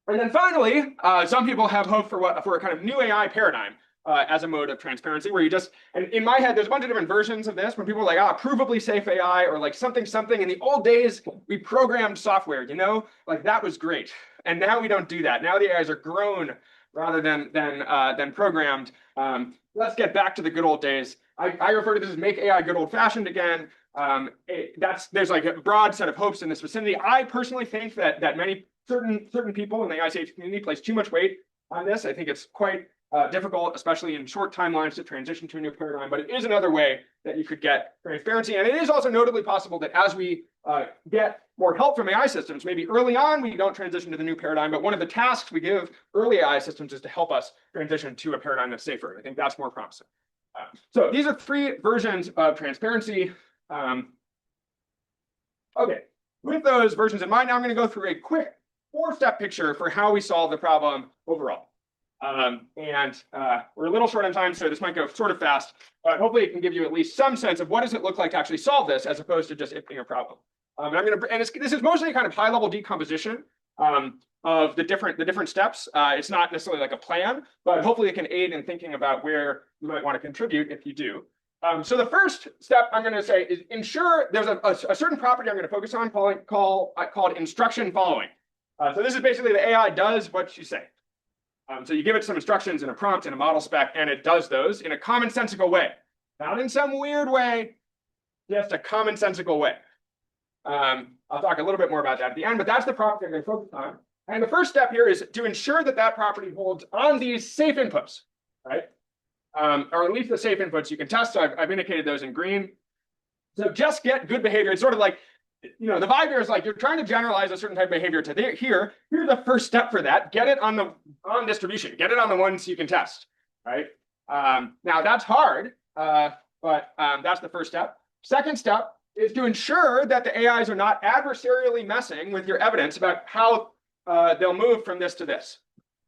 B: And then finally, some people have hope for a kind of new AI paradigm as a mode of transparency, where you just, and in my head, there's a bunch of different versions of this, when people are like, provably safe AI, or like something. In the old days, we programmed software, like that was great. And now we don't do that. Now the AIs are grown rather than programmed. Let's get back to the good old days. I refer to this as make AI good old fashioned again. There's like a broad set of hopes in this vicinity. I personally think that many certain people in the AI safety community place too much weight on this. I think it's quite difficult, especially in short timelines, to transition to a new paradigm. But it is another way that you could get transparency. And it is also notably possible that as we get more help from AI systems, maybe early on we don't transition to the new paradigm, but one of the tasks we give early AI systems is to help us transition to a paradigm that's safer. I think that's more promising. So these are three versions of transparency. Okay, with those versions in mind, now I'm going to go through a quick 4-step picture for how we solve the problem overall. We're a little short on time, so this might go sort of fast, but hopefully it can give you at least some sense of what does it look like to actually solve this, as opposed to just ifing a problem. This is mostly kind of high-level decomposition of the different steps. It's not necessarily like a plan, but hopefully it can aid in thinking about where you might want to contribute if you do. So the first step I'm going to say is ensure there's a certain property I'm going to focus on called instruction following. So this is basically the AI does what you say. So you give it some instructions in a prompt in a model spec, and it does those in a commonsensical way, not in some weird way, just a commonsensical way. I'll talk a little bit more about that at the end, but that's the property I'm going to focus on. And the first step here is to ensure that property holds on these safe inputs, right? Or at least the safe inputs you can test. So I've indicated those in green. So just get good behavior. It's sort of like the vibe here is like you're trying to generalize a certain type of behavior to here. Here's the first step for that. Get it on distribution. Get it on the ones you can test, right? Now that's hard, but that's the first step. Second step is to ensure that the AIs are not adversarially messing with your evidence about how they'll move from this to this,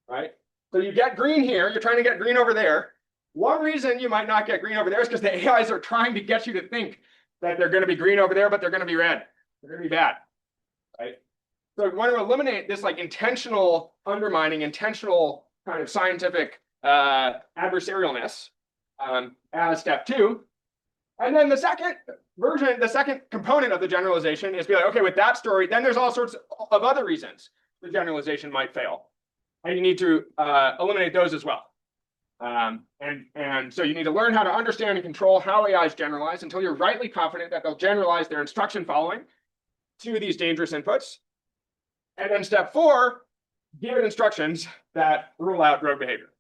B: right? So you get green here, you're trying to get green over there. One reason you might not get green over there is because the AIs are trying to get you to think that they're going to be green over there, but they're going to be red. They're going to be bad, right? So we want to eliminate this like intentional undermining, intentional kind of scientific adversarialness as step 2. And then the second version, the second component of the generalization is be like, okay, with that story, then there's all sorts of other reasons the generalization might fail. And you need to eliminate those as well. And so you need to learn how to understand and control how AIs generalize until you're rightly confident that they'll generalize their instruction following to these dangerous inputs. And then step 4, give it instructions that rule out rogue behavior.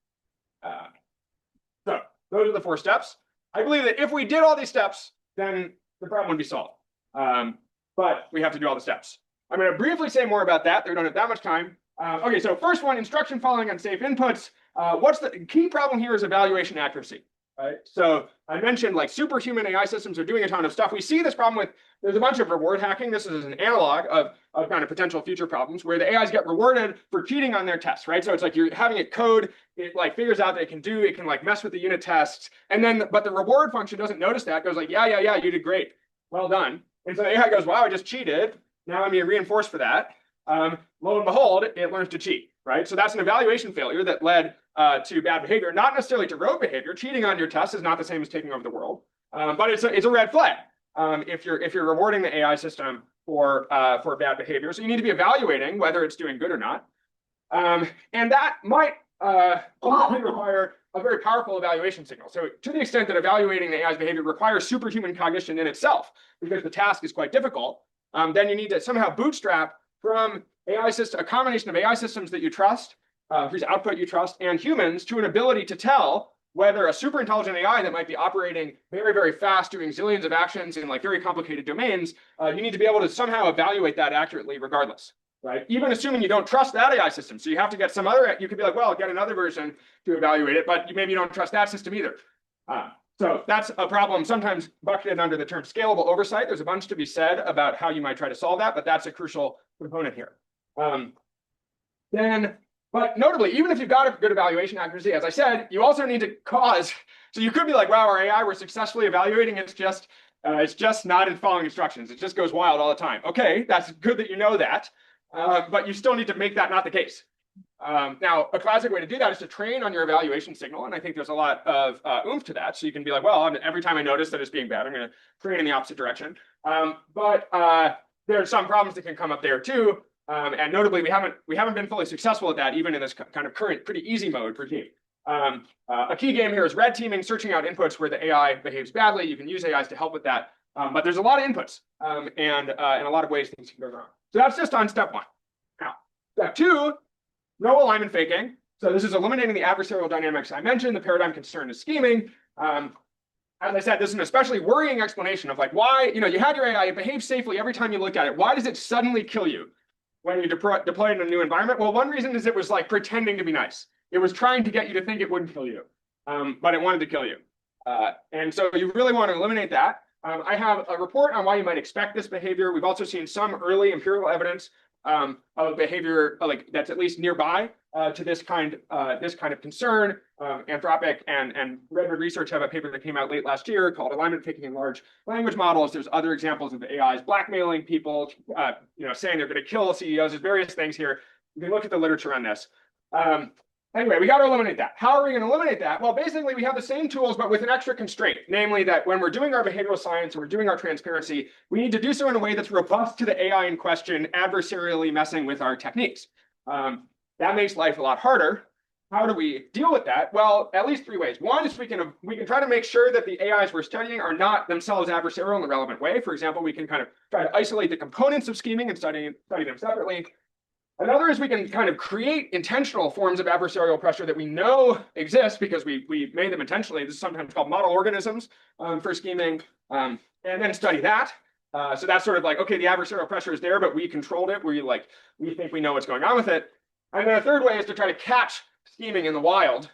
B: So those are the 4 steps. I believe that if we did all these steps, then the problem would be solved. But we have to do all the steps. I'm going to briefly say more about that. We don't have that much time. Okay, so first one, instruction following on safe inputs. What's the key problem here is evaluation accuracy, right? So I mentioned like superhuman AI systems are doing a ton of stuff. We see this problem with, there's a bunch of reward hacking. This is an analog of kind of potential future problems where the AIs get rewarded for cheating on their tests, right? So it's like you're having it code, it like figures out that it can like mess with the unit tests. And then, but the reward function doesn't notice that. It goes like, yeah, you did great. Well done. And so the AI goes, wow, I just cheated. Now I'm being reinforced for that. Lo and behold, it learns to cheat, right? So that's an evaluation failure that led to bad behavior, not necessarily to rogue behavior. Cheating on your test is not the same as taking over the world, but it's a red flag if you're rewarding the AI system for bad behavior. So you need to be evaluating whether it's doing good or not, and that might require a very powerful evaluation signal. So to the extent that evaluating the AI's behavior requires superhuman cognition in itself, because the task is quite difficult, then you need to somehow bootstrap from a combination of AI systems that you trust, whose output you trust, and humans to an ability to tell whether a super intelligent AI that might be operating very, very fast, doing zillions of actions in like very complicated domains, you need to be able to somehow evaluate that accurately regardless, right? Even assuming you don't trust that AI system. So you have to get some other, you could be like, well, get another version to evaluate it, but maybe you don't trust that system either. So that's a problem sometimes bucketed under the term scalable oversight. There's a bunch to be said about how you might try to solve that, but that's a crucial component here. But notably, even if you've got a good evaluation accuracy, as I said, you also need to cause. So you could be like, wow, our AI, we're successfully evaluating. It's just not in following instructions. It just goes wild all the time. Okay, that's good that you know that, but you still need to make that not the case. Now, a classic way to do that is to train on your evaluation signal. And I think there's a lot of oomph to that. So you can be like, well, every time I notice that it's being bad, I'm going to train in the opposite direction. But there are some problems that can come up there too. And notably, we haven't been fully successful at that, even in this kind of current pretty easy mode regime. A key game here is red teaming, searching out inputs where the AI behaves badly. You can use AIs to help with that. But there's a lot of inputs and in a lot of ways things can go wrong. So that's just on step 1. Now, step 2, no alignment faking. So this is eliminating the adversarial dynamics I mentioned. The paradigm concern is scheming. As I said, this is an especially worrying explanation of like why, you had your AI, it behaves safely every time you looked at it. Why does it suddenly kill you when you deploy it in a new environment? Well, one reason is it was like pretending to be nice. It was trying to get you to think it wouldn't kill you, but it wanted to kill you. And so you really want to eliminate that. I have a report on why you might expect this behavior. We've also seen some early empirical evidence of behavior like that's at least nearby to this kind of concern. Anthropic and Redwood Research have a paper that came out late last year called Alignment Faking in Large Language Models. There's other examples of AIs blackmailing people, saying they're going to kill CEOs. There's various things here. You can look at the literature on this. Anyway, we got to eliminate that. How are we going to eliminate that? Well, basically, we have the same tools, but with an extra constraint, namely that when we're doing our behavioral science and we're doing our transparency, we need to do so in a way that's robust to the AI in question, adversarially messing with our techniques. That makes life a lot harder. How do we deal with that? Well, at least 3 ways. One is we can try to make sure that the AIs we're studying are not themselves adversarial in a relevant way. For example, we can kind of try to isolate the components of scheming and study them separately. Another is we can kind of create intentional forms of adversarial pressure that we know exist because we made them intentionally. This is sometimes called model organisms for scheming, and then study that. So that's sort of like, okay, the adversarial pressure is there, but we controlled it. We think we know what's going on with it. And then a third way is to try to catch scheming in the wild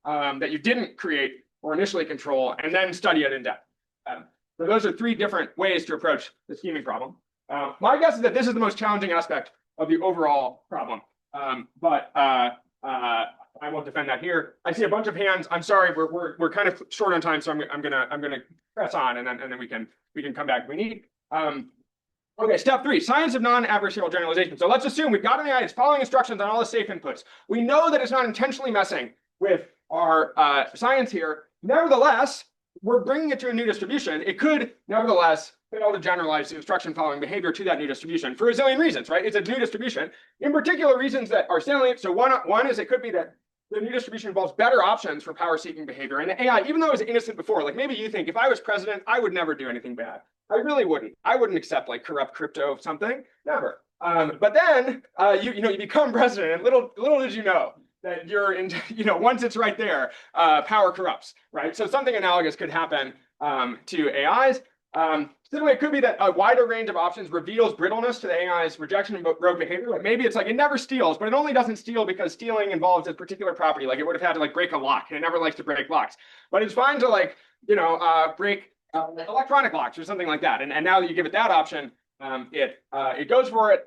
B: that you didn't create or initially control, and then study it in depth. So those are three different ways to approach the scheming problem. My guess is that this is the most challenging aspect of the overall problem. But I won't defend that here. I see a bunch of hands. I'm sorry, we're kind of short on time, so I'm gonna press on, and then we can come back if we need. Okay, step 3, science of non-adversarial generalization. So let's assume we've got an AI, it's following instructions on all the safe inputs. We know that it's not intentionally messing with our science here. Nevertheless, we're bringing it to a new distribution. It could, nevertheless, fail to generalize the instruction following behavior to that new distribution for a zillion reasons, right? It's a new distribution. In particular, reasons that are salient. So one is it could be that the new distribution involves better options for power-seeking behavior. And the AI, even though it was innocent before, like maybe you think if I was president, I would never do anything bad. I really wouldn't. I wouldn't accept like corrupt crypto something, never. But then you become president, and little did you know that you're in, once it's right there, power corrupts, right? So something analogous could happen to AIs. Similarly, it could be that a wider range of options reveals brittleness to the AI's rejection of rogue behavior. Like maybe it's like it never steals, but it only doesn't steal because stealing involves a particular property. Like it would have had to like break a lock, and it never likes to break locks. But it's fine to like, break electronic locks or something like that. And now that you give it that option, it goes for it.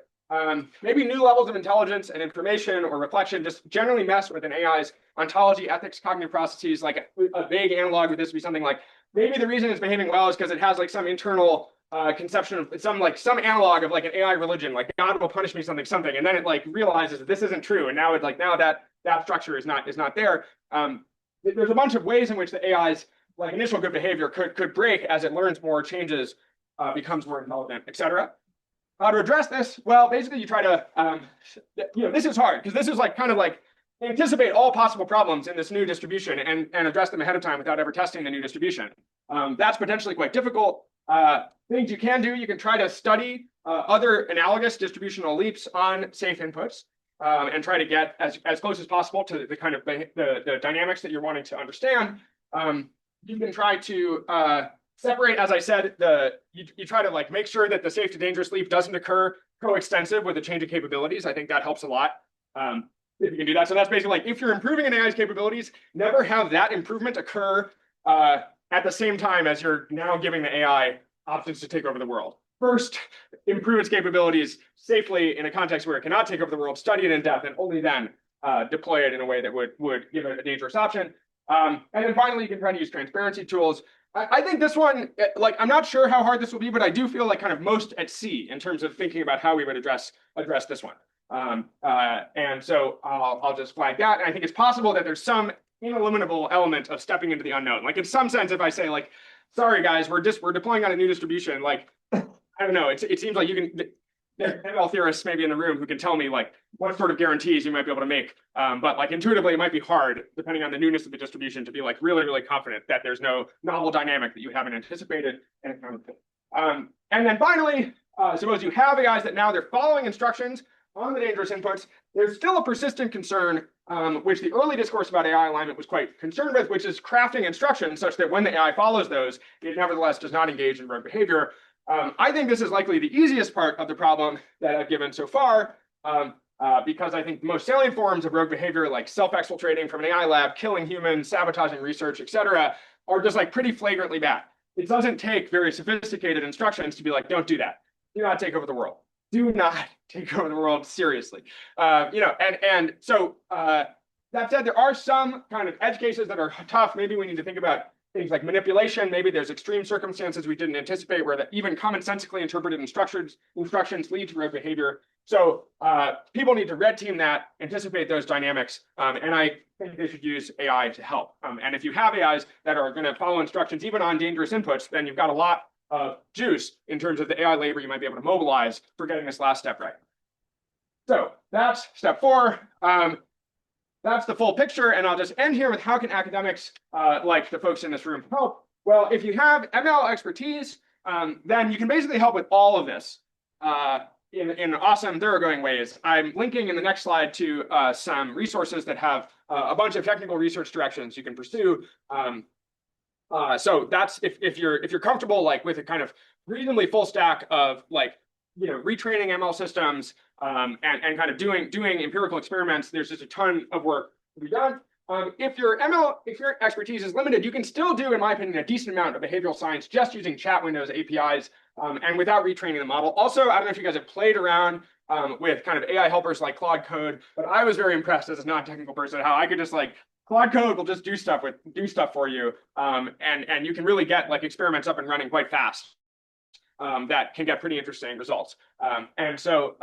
B: Maybe new levels of intelligence and information or reflection just generally mess with an AI's ontology, ethics, cognitive processes. Like a vague analog with this would be something like, maybe the reason it's behaving well is because it has like some internal conception of some analog of like an AI religion, like God will punish me something, and then it like realizes that this isn't true, and now that structure is not there. There's a bunch of ways in which the AI's like initial good behavior could break as it learns more, changes, becomes more intelligent, etc. How to address this? Well, basically you try to, this is hard because this is like kind of like anticipate all possible problems in this new distribution and address them ahead of time without ever testing the new distribution. That's potentially quite difficult. Things you can do, you can try to study other analogous distributional leaps on safe inputs and try to get as close as possible to the kind of the dynamics that you're wanting to understand. You can try to separate, as I said, you try to like make sure that the safe to dangerous leap doesn't occur coextensive with the change of capabilities. I think that helps a lot. If you can do that. So that's basically like if you're improving an AI's capabilities, never have that improvement occur at the same time as you're now giving the AI options to take over the world. First, improve its capabilities safely in a context where it cannot take over the world, study it in depth, and only then deploy it in a way that would give it a dangerous option. And then finally, you can try to use transparency tools. I think this one, like, I'm not sure how hard this will be, but I do feel like kind of most at sea in terms of thinking about how we would address this one. And so I'll just flag that. And I think it's possible that there's some ineliminable element of stepping into the unknown. Like in some sense, if I say like, sorry guys, we're deploying on a new distribution, like, I don't know, it seems like you can, there are ML theorists maybe in the room who can tell me like what sort of guarantees you might be able to make. But like intuitively, it might be hard, depending on the newness of the distribution, to be like really, really confident that there's no novel dynamic that you haven't anticipated and accounted for. And then finally, suppose you have AIs that now they're following instructions on the dangerous inputs. There's still a persistent concern, which the early discourse about AI alignment was quite concerned with, which is crafting instructions such that when the AI follows those, it nevertheless does not engage in rogue behavior. I think this is likely the easiest part of the problem that I've given so far, because I think the most salient forms of rogue behavior, like self-exfiltrating from an AI lab, killing humans, sabotaging research, etc., are just like pretty flagrantly bad. It doesn't take very sophisticated instructions to be like, don't do that. Do not take over the world. Do not take over the world seriously. So that said, there are some kind of edge cases that are tough. Maybe we need to think about things like manipulation. Maybe there's extreme circumstances we didn't anticipate where even commonsensically interpreted instructions lead to rogue behavior. So people need to red team that, anticipate those dynamics, and I think they should use AI to help. And if you have AIs that are going to follow instructions even on dangerous inputs, then you've got a lot of juice in terms of the AI labor you might be able to mobilize for getting this last step right. So that's step 4. That's the full picture, and I'll just end here with how can academics, like the folks in this room, help? Well, if you have ML expertise, then you can basically help with all of this in awesome, thoroughgoing ways. I'm linking in the next slide to some resources that have a bunch of technical research directions you can pursue. So that's if you're comfortable like with a kind of reasonably full stack of like, you know, retraining ML systems, and kind of doing empirical experiments, there's just a ton of work to be done. If your expertise is limited, you can still do, in my opinion, a decent amount of behavioral science just using chat windows, APIs, and without retraining the model. Also, I don't know if you guys have played around with kind of AI helpers like Claude Code, but I was very impressed as a non-technical person how I could just like Claude Code will just do stuff for you, and you can really get like experiments up and running quite fast that can get pretty interesting results. And so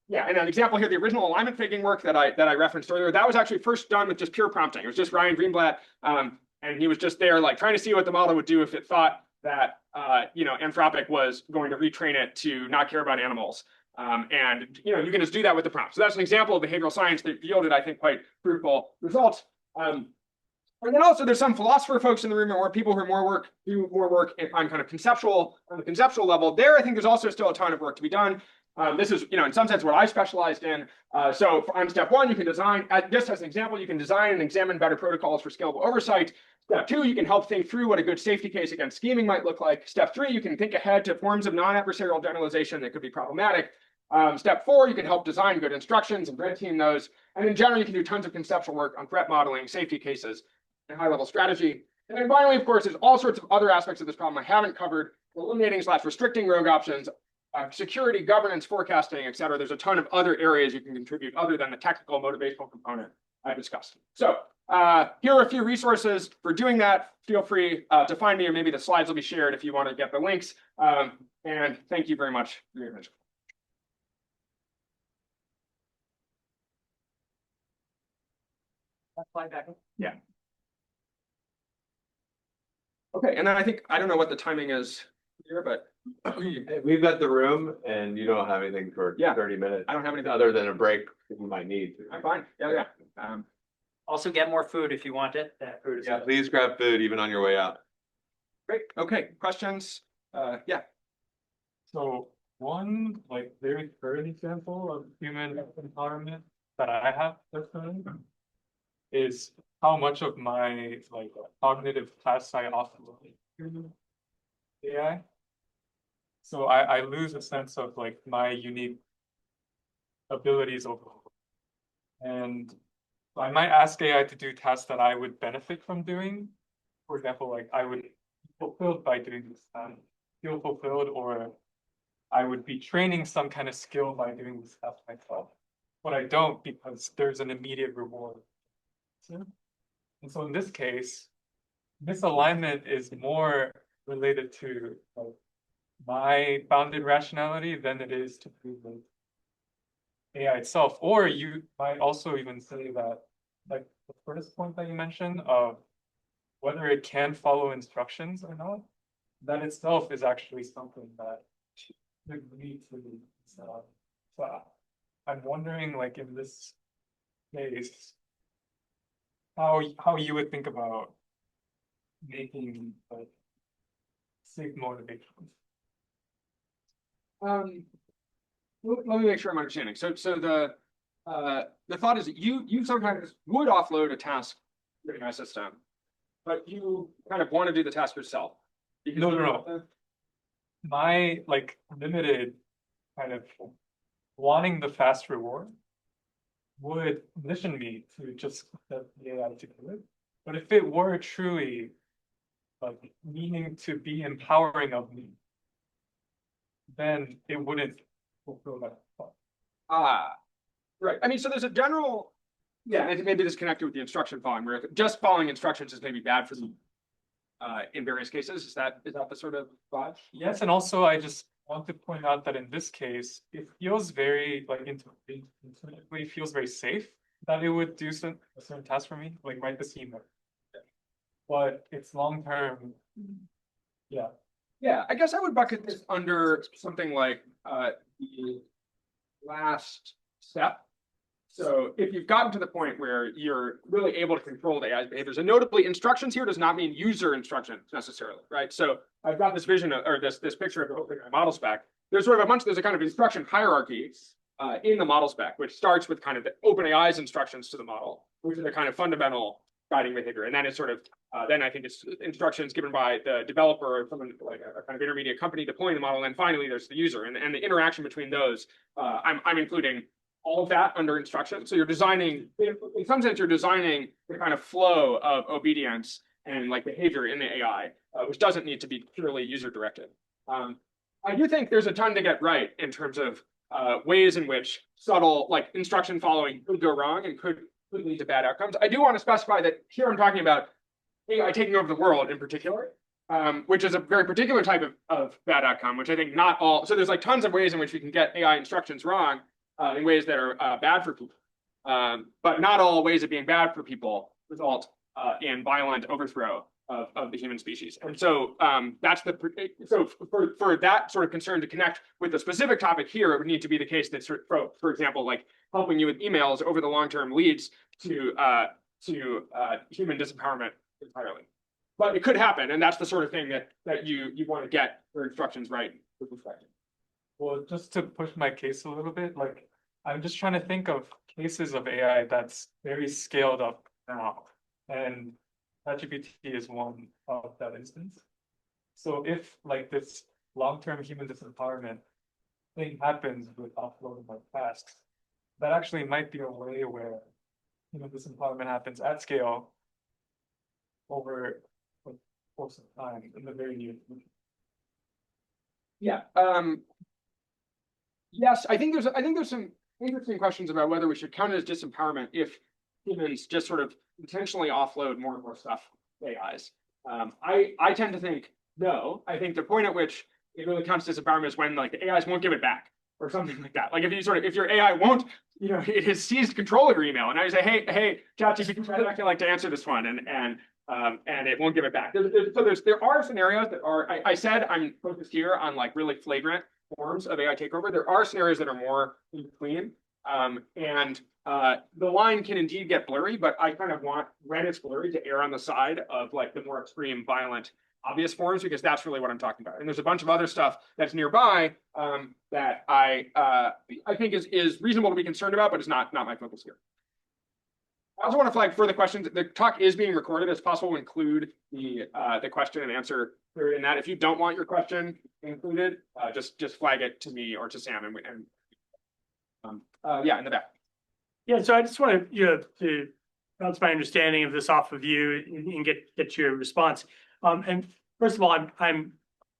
B: yeah, and an example here, the original alignment faking work that I referenced earlier, that was actually first done with just pure prompting. It was just Ryan Greenblatt, and he was just there like trying to see what the model would do if it thought that you know, Anthropic was going to retrain it to not care about animals. And you know, you can just do that with the prompt. So that's an example of behavioral science that yielded, I think, quite fruitful results. And then also there's some philosopher folks in the room, or people who do more work on kind of on the conceptual level. There, I think there's also still a ton of work to be done. This is, you know, in some sense what I specialized in. So on step one, you can design, just as an example, you can design and examine better protocols for scalable oversight. Step two, you can help think through what a good safety case against scheming might look like. Step three, you can think ahead to forms of non-adversarial generalization that could be problematic. Step four, you can help design good instructions and red team those. And in general, you can do tons of conceptual work on threat modeling, safety cases, and high-level strategy. And then finally, of course, there's all sorts of other aspects of this problem I haven't covered, eliminating/restricting rogue options, security, governance, forecasting, et cetera. There's a ton of other areas you can contribute other than the technical motivational component I discussed. So here are a few resources for doing that. Feel free to find me, or maybe the slides will be shared if you want to get the links. And thank you very much for your attention.
A: Slide back.
B: Yeah. Okay, and then I don't know what the timing is here, but
G: We've got the room and you don't have anything for
B: Yeah.
G: 30 minutes.
B: I don't have anything.
G: Other than a break we might need.
B: I'm fine. Yeah.
A: Also get more food if you want it. That food is
G: Yeah, please grab food even on your way out.
B: Great. Okay, questions? Yeah.
H: So one like very current example of human empowerment that I have personally is how much of my like cognitive tasks I offload to AI. So I lose a sense of like my unique abilities overall. And I might ask AI to do tasks that I would benefit from doing. For example, like I would be fulfilled by doing this, feel fulfilled, or I would be training some kind of skill by doing this task myself. But I don't, because there's an immediate reward. And so in this case, misalignment is more related to like, my bounded rationality than it is to do with AI itself. Or you might also even say that, like the first point that you mentioned of whether it can follow instructions or not, that itself is actually something that should lead to so I'm wondering, like in this case, how you would think about making like safe motivations.
B: Let me make sure I'm understanding. So the thought is that you sometimes would offload a task to my system, but you kind of want to do the task yourself.
H: No. My like limited kind of wanting the fast reward would condition me to just set the AI to do it. But if it were truly like meaning to be empowering of me, then it wouldn't fulfill that thought.
B: Right. I mean, so there's a general, yeah, and maybe this connected with the instruction following, where just following instructions is maybe bad for them in various cases. Is that the sort of vibe?
H: Yes, and also I just want to point out that in this case, it feels very like intuitively feels very safe that it would do a certain task for me, like write the schema. But it's long term. Yeah.
B: Yeah, I guess I would bucket this under something like the last step. So if you've gotten to the point where you're really able to control the AI's behaviors, and notably instructions here does not mean user instructions necessarily, right? So I've got this vision of, or this picture of the OpenAI model spec. There's sort of there's a kind of instruction hierarchy in the model spec, which starts with kind of the OpenAI's instructions to the model, which are the kind of fundamental guiding behavior. And then it's sort of, then I think it's instructions given by the developer or someone like a kind of intermediate company deploying the model. And then finally, there's the user and the interaction between those. I'm including all of that under instruction. So you're designing, in some sense, you're designing the kind of flow of obedience and like behavior in the AI, which doesn't need to be purely user directed. I do think there's a ton to get right in terms of ways in which subtle like instruction following could go wrong and could lead to bad outcomes. I do want to specify that here I'm talking about AI taking over the world in particular, which is a very particular type of bad outcome, which I think not all, so there's like tons of ways in which we can get AI instructions wrong in ways that are bad for people. But not all ways of being bad for people result in violent overthrow of the human species. And so that's so for that sort of concern to connect with the specific topic here, it would need to be the case that, for example, like helping you with emails over the long term leads to human disempowerment entirely. But it could happen, and that's the sort of thing that you want to get your instructions right with respect to.
H: Well, just to push my case a little bit, like I'm just trying to think of cases of AI that's very scaled up now. And ChatGPT is one of that instance. So if like this long-term human disempowerment thing happens with offloading of tasks, that actually might be a way where human disempowerment happens at scale over the course of time in the very near future.
B: Yeah. Yes, I think there's some interesting questions about whether we should count it as disempowerment if humans just sort of intentionally offload more and more stuff to AIs. I tend to think no. I think the point at which it really counts as disempowerment is when like the AIs won't give it back or something like that. Like if your AI won't, it has seized control of your email, and I say, hey, ChatGPT, I'd actually like to answer this one, and it won't give it back. There are scenarios that are. I said I'm focused here on like really flagrant forms of AI takeover. There are scenarios that are more in between, and the line can indeed get blurry, but I kind of want, when it's blurry, to err on the side of like the more extreme, violent, obvious forms, because that's really what I'm talking about. And there's a bunch of other stuff that's nearby that I think is reasonable to be concerned about, but it's not my focus here. I also want to flag further questions. The talk is being recorded. It's possible to include the question and answer period in that. If you don't want your question included, just flag it to me or to Sam, and yeah, in the back.
I: Yeah, so I just want to bounce my understanding of this off of you and get your response. And first of all, I'm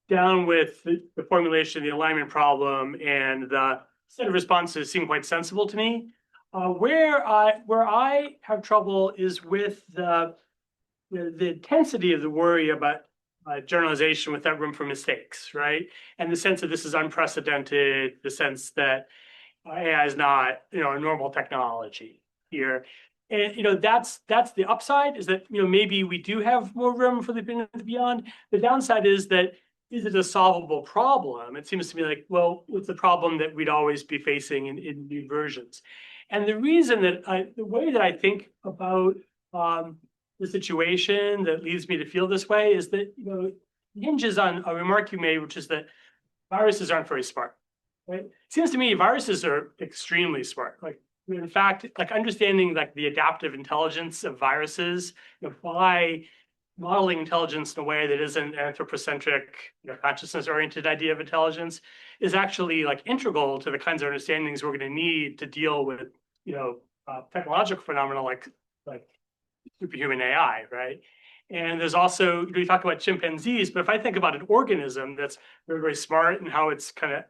I: down with the formulation of the alignment problem, and the set of responses seem quite sensible to me. Where I have trouble is with the intensity of the worry about generalization without room for mistakes, right? And the sense that this is unprecedented, the sense that AI is not, a normal technology here. And, that's the upside, is that, maybe we do have more room for the beyond. The downside is that, is it a solvable problem? It seems to me like, well, it's a problem that we'd always be facing in new versions. And the reason that the way that I think about the situation that leads me to feel this way is that, hinges on a remark you made, which is that viruses aren't very smart. Right? It seems to me viruses are extremely smart. Like, in fact, like understanding like the adaptive intelligence of viruses, by modeling intelligence in a way that isn't anthropocentric, consciousness-oriented idea of intelligence, is actually like integral to the kinds of understandings we're going to need to deal with, technological phenomena like superhuman AI, right? And there's also, we talk about chimpanzees, but if I think about an organism that's very, very smart and how it's kind of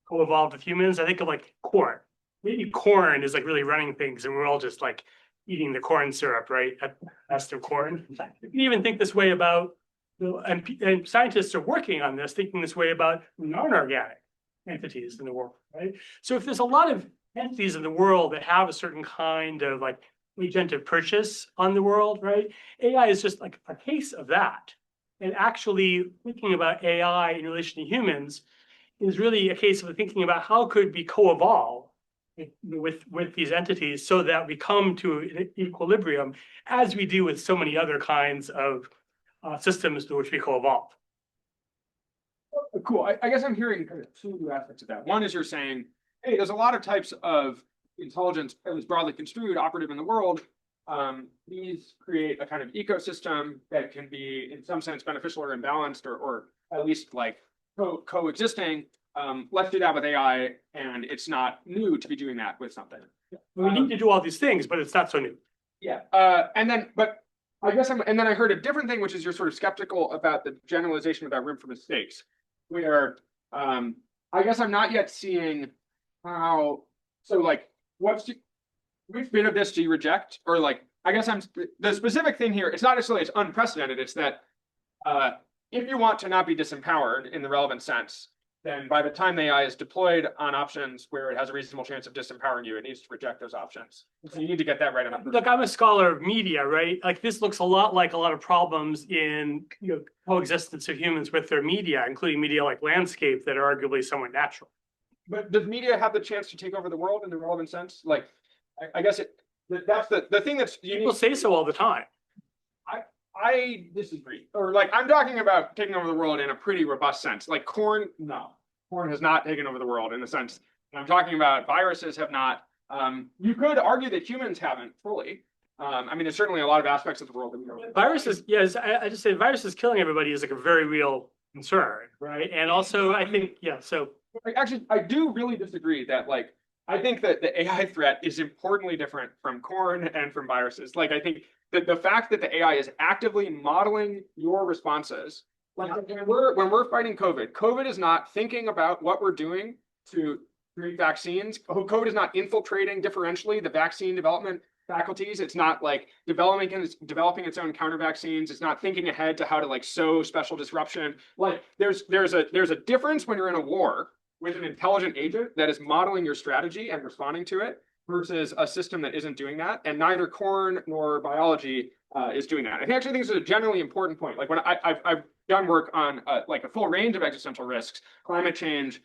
I: co-evolved with humans, I think of like corn. Maybe corn is like really running things, and we're all just like eating the corn syrup, right? At the best of corn. You can even think this way about, and scientists are working on this, thinking this way about non-organic entities in the world, right? So if there's a lot of entities in the world that have a certain kind of like agent of purchase on the world, right? AI is just like a case of that. And actually thinking about AI in relation to humans is really a case of thinking about how could we co-evolve with these entities so that we come to an equilibrium, as we do with so many other kinds of systems to which we co-evolve.
B: Cool. I guess I'm hearing kind of two aspects of that. One is you're saying, hey, there's a lot of types of intelligence, at least broadly construed, operative in the world these create a kind of ecosystem that can be in some sense beneficial or imbalanced or at least like coexisting. Let's do that with AI, and it's not new to be doing that with something.
I: We need to do all these things, but it's not so new.
B: Yeah, but I guess and then I heard a different thing, which is you're sort of skeptical about the generalization without room for mistakes, where I guess I'm not yet seeing how, so like, which bit of this do you reject? Or like, I guess the specific thing here, it's not necessarily it's unprecedented, it's that if you want to not be disempowered in the relevant sense, then by the time the AI is deployed on options where it has a reasonable chance of disempowering you, it needs to reject those options. So you need to get that right enough.
I: Look, I'm a scholar of media, right? Like this looks a lot like a lot of problems in coexistence of humans with their media, including media like landscape that are arguably somewhat natural.
B: But does media have the chance to take over the world in the relevant sense? Like, I guess that's the thing that's unique.
I: People say so all the time.
B: I disagree. Or like, I'm talking about taking over the world in a pretty robust sense. Like corn, no. Corn has not taken over the world in the sense that I'm talking about. Viruses have not. You could argue that humans haven't fully. I mean, there's certainly a lot of aspects of the world that we don't.
I: Viruses, yes, I just say viruses killing everybody is like a very real concern, right? And also, I think, yeah, so.
B: Actually, I do really disagree that like, I think that the AI threat is importantly different from corn and from viruses. Like, I think that the fact that the AI is actively modeling your responses, like when we're fighting COVID, COVID is not thinking about what we're doing to create vaccines. COVID is not infiltrating differentially the vaccine development faculties. It's not like developing its own counter vaccines. It's not thinking ahead to how to like sow special disruption. Like there's a difference when you're in a war with an intelligent agent that is modeling your strategy and responding to it versus a system that isn't doing that. And neither corn nor biology is doing that. I actually think this is a generally important point. Like when I've done work on like a full range of existential risks, climate change,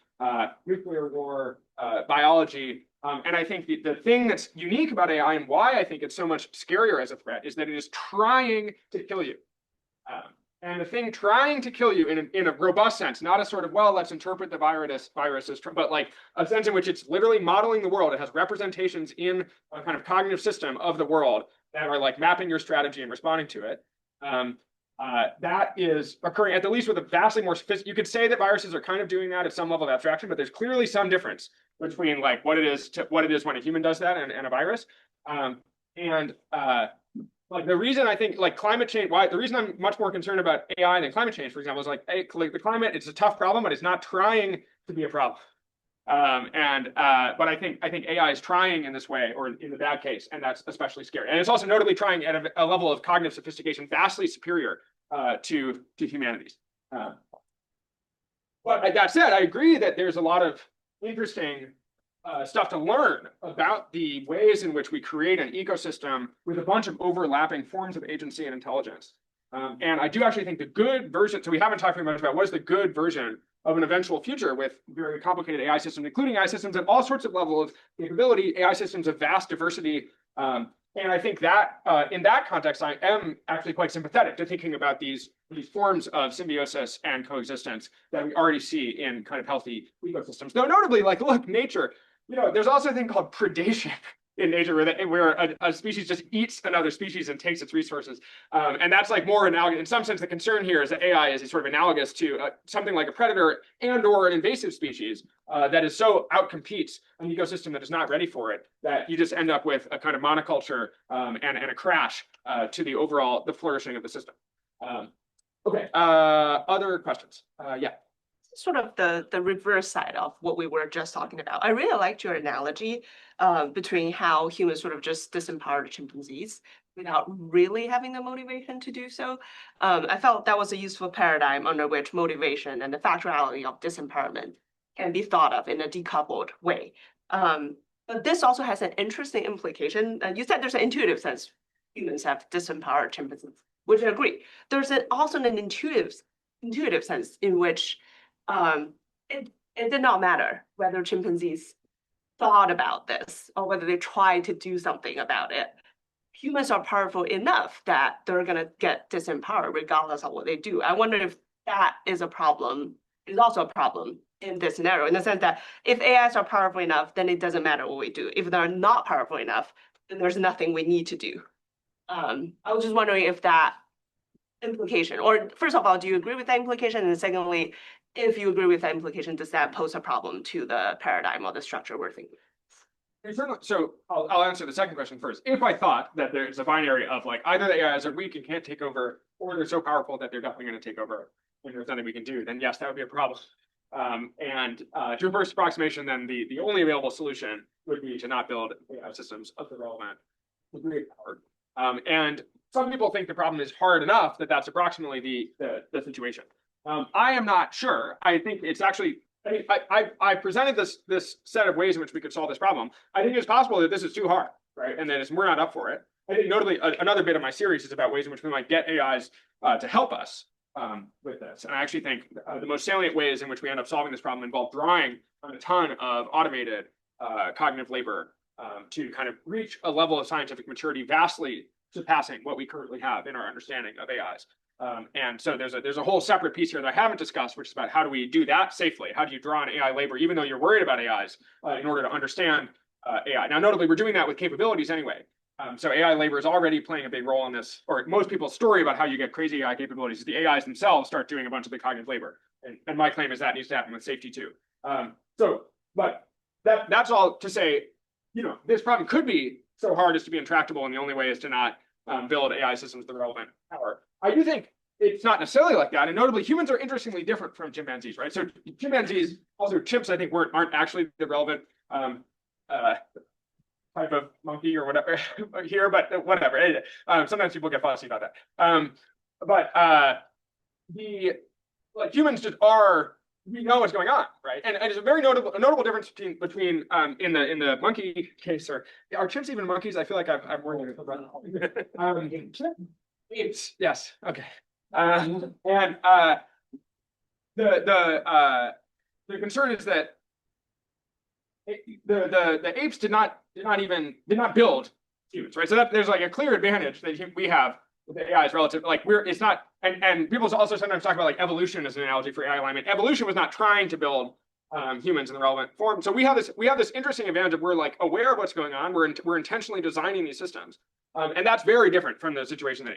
B: nuclear war, biology. And I think the thing that's unique about AI and why I think it's so much scarier as a threat is that it is trying to kill you. And the thing trying to kill you in a robust sense, not a sort of, well, let's interpret the virus as, but like a sense in which it's literally modeling the world. It has representations in a kind of cognitive system of the world that are like mapping your strategy and responding to it. That is occurring at the least with a vastly more you could say that viruses are kind of doing that at some level of abstraction, but there's clearly some difference between like what it is when a human does that and a virus. Like the reason I think like climate change, the reason I'm much more concerned about AI than climate change, for example, is like the climate, it's a tough problem, but it's not trying to be a problem. But I think AI is trying in this way, or in the bad case, and that's especially scary. And it's also notably trying at a level of cognitive sophistication vastly superior to humanity's. But that said, I agree that there's a lot of interesting stuff to learn about the ways in which we create an ecosystem with a bunch of overlapping forms of agency and intelligence. And I do actually think the good version, so we haven't talked very much about what is the good version of an eventual future with very complicated AI systems, including AI systems at all sorts of levels of capability, AI systems of vast diversity. And I think that in that context, I am actually quite sympathetic to thinking about these forms of symbiosis and coexistence that we already see in kind of healthy ecosystems. Though notably, like, look, nature, there's also a thing called predation in nature where a species just eats another species and takes its resources. And that's like more analogous. In some sense, the concern here is that AI is sort of analogous to something like a predator and or an invasive species that is so outcompetes an ecosystem that is not ready for it that you just end up with a kind of monoculture and a crash to the flourishing of the system. Okay, other questions? Yeah.
J: Sort of the reverse side of what we were just talking about. I really liked your analogy between how humans sort of just disempower chimpanzees without really having the motivation to do so. I felt that was a useful paradigm under which motivation and the factuality of disempowerment can be thought of in a decoupled way. But this also has an interesting implication. You said there's an intuitive sense humans have disempowered chimpanzees, which I agree. There's also an intuitive sense in which it did not matter whether chimpanzees thought about this or whether they tried to do something about it. Humans are powerful enough that they're going to get disempowered regardless of what they do. I wonder if that is also a problem in this scenario, in the sense that if AIs are powerful enough, then it doesn't matter what we do. If they're not powerful enough, then there's nothing we need to do. I was just wondering if that implication, or first of all, do you agree with that implication? And secondly, if you agree with that implication, does that pose a problem to the paradigm or the structure we're thinking?
B: So I'll answer the second question first. If I thought that there's a binary of like either the AIs are weak and can't take over, or they're so powerful that they're definitely going to take over, and there's nothing we can do, then yes, that would be a problem. To reverse approximation, then the only available solution would be to not build AI systems of the relevant degree of power. And some people think the problem is hard enough that that's approximately the situation. I am not sure. I think it's actually. I mean, I presented this set of ways in which we could solve this problem. I think it's possible that this is too hard, right? And that we're not up for it. I think notably another bit of my series is about ways in which we might get AIs to help us with this. And I actually think the most salient ways in which we end up solving this problem involve drawing on a ton of automated cognitive labor to kind of reach a level of scientific maturity vastly surpassing what we currently have in our understanding of AIs. And so there's a whole separate piece here that I haven't discussed, which is about how do we do that safely? How do you draw on AI labor, even though you're worried about AIs, in order to understand AI? Now, notably, we're doing that with capabilities anyway. So AI labor is already playing a big role in this, or most people's story about how you get crazy AI capabilities is the AIs themselves start doing a bunch of the cognitive labor. And my claim is that needs to happen with safety too. But that's all to say, this problem could be so hard as to be intractable, and the only way is to not build AI systems with the relevant power. I do think it's not necessarily like that, and notably, humans are interestingly different from chimpanzees, right? So chimpanzees, also chimps, I think aren't actually the relevant type of monkey or whatever here, but whatever. Sometimes people get fussy about that. Humans just are. We know what's going on, right? And it's a very notable difference between in the monkey case, or are chimps even monkeys? I feel like I'm worried about apes, yes, okay. The concern is that the apes did not build humans, right? So that there's like a clear advantage that we have with the AI is relative, like it's not, and people also sometimes talk about like evolution as an analogy for AI alignment. Evolution was not trying to build humans in the relevant form. So we have this interesting advantage of we're like aware of what's going on. We're intentionally designing these systems. And that's very different from the situation that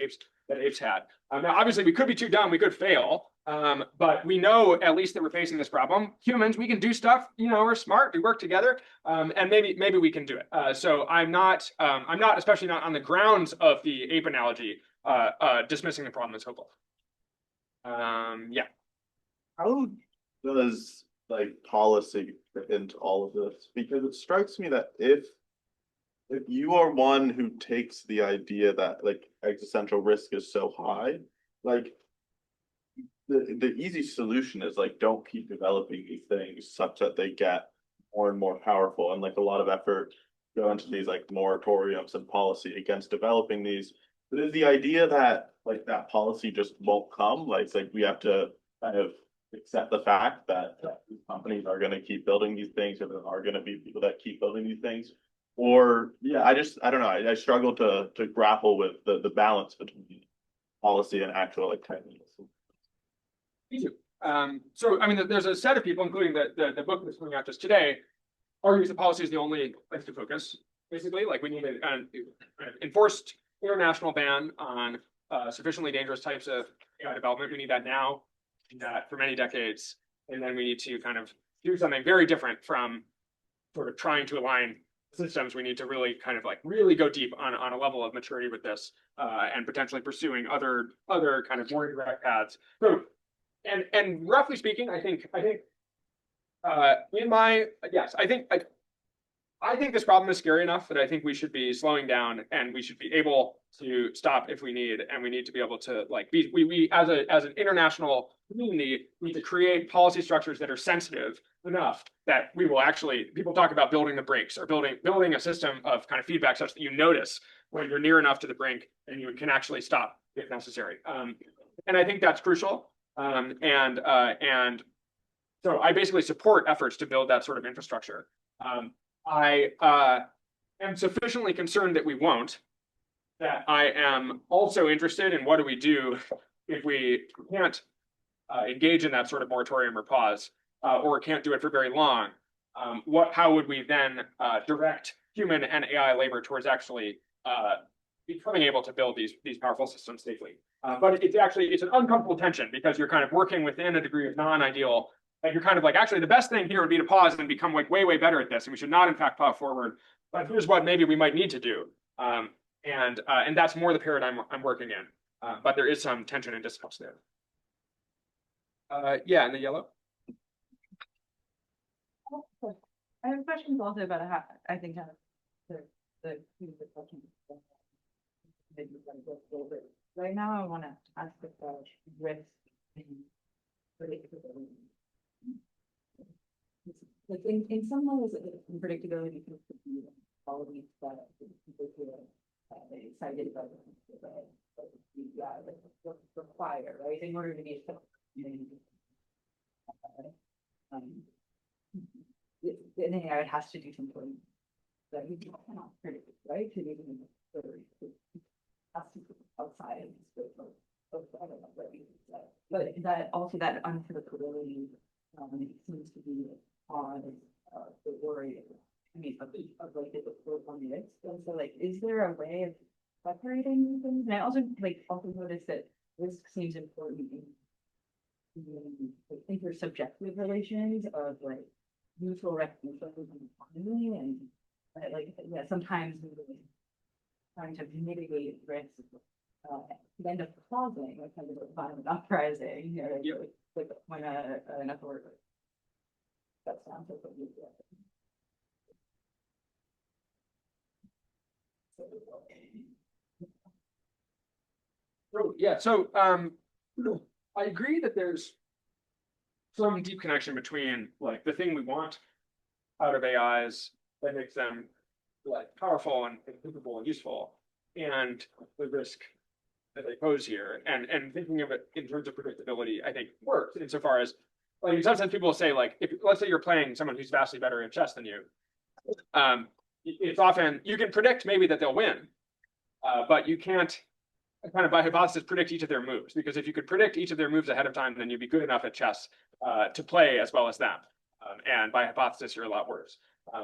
B: apes had. Now, obviously, we could be too dumb, we could fail, but we know at least that we're facing this problem. Humans, we can do stuff. We're smart. We work together, and maybe we can do it. So I'm not, especially not on the grounds of the ape analogy, dismissing the problem as hopeless. Yeah.
K: How does policy fit into all of this? Because it strikes me that if you are one who takes the idea that existential risk is so high, the easy solution is don't keep developing these things such that they get more and more powerful, and a lot of effort go into these moratoriums and policy against developing these. But is the idea that that policy just won't come? We have to kind of accept the fact that these companies are going to keep building these things, and there are going to be people that keep building these things. Or I don't know. I struggle to grapple with the balance between policy and actual technical.
B: Me too. So I mean, there's a set of people, including the book that's coming out just today, argues that policy is the only place to focus. Basically, we need an enforced international ban on sufficiently dangerous types of AI development. We need that now. We need that for many decades, and then we need to kind of do something very different from sort of trying to align systems. We need to really kind of really go deep on a level of maturity with this, and potentially pursuing other kind of more direct paths. So, and roughly speaking, I think I think this problem is scary enough that I think we should be slowing down, and we should be able to stop if we need, and we need to be able to we as an international community need to create policy structures that are sensitive enough that we will actually, people talk about building the brakes, or building a system of kind of feedback such that you notice when you're near enough to the brink and you can actually stop if necessary. And I think that's crucial. And so I basically support efforts to build that sort of infrastructure. I am sufficiently concerned that we won't, that I am also interested in what do we do if we can't engage in that sort of moratorium or pause, or can't do it for very long. How would we then direct human and AI labor towards actually becoming able to build these powerful systems safely. But it's an uncomfortable tension because you're kind of working within a degree of non-ideal. And you're kind of like, actually, the best thing here would be to pause and become like way, way better at this. And we should not, in fact, plow forward. But here's what maybe we might need to do. And that's more the paradigm I'm working in. But there is some tension and dissonance there. Yeah, in the yellow.
L: I have questions also about how, I think how the question that you've done a little bit. Right now, I want to ask about risk and predictability. Like in some ways, predictability can be qualities that people feel excited about require, right, in order to be effective. And it has to do something that you cannot predict, right? To even has to be outside of the scope of I don't know what you said. But that also that unpredictability seems to be on the worry. I mean, of like the on the and so like, is there a way of separating things? And I also noticed that risk seems important in intersubjective relations of like mutual recognition and autonomy and like yeah, sometimes trying to mitigate risk end up causing a kind of a violent uprising, you know, like when an authority shuts down to what you do.
B: Yeah, so I agree that there's some deep connection between like the thing we want out of AIs that makes them like powerful and capable and useful, and the risk that they pose here. And thinking of it in terms of predictability, I think works insofar as like in some sense people will say like if let's say you're playing someone who's vastly better at chess than you, it's often you can predict maybe that they'll win, but you can't kind of by hypothesis predict each of their moves, because if you could predict each of their moves ahead of time, then you'd be good enough at chess to play as well as them. And by hypothesis, you're a lot worse.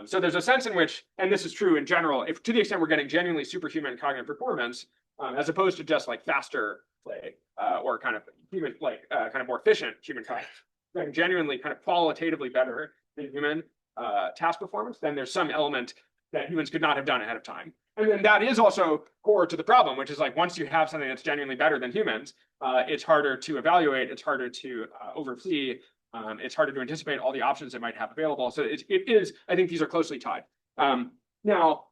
B: So there's a sense in which, and this is true in general, if to the extent we're getting genuinely superhuman cognitive performance, as opposed to just like faster play or kind of human, like kind of more efficient human cognitive, getting genuinely kind of qualitatively better than human task performance, then there's some element that humans could not have done ahead of time. And then that is also core to the problem, which is like once you have something that's genuinely better than humans, it's harder to evaluate, it's harder to oversee, it's harder to anticipate all the options it might have available. So it is, I think these are closely tied. Now,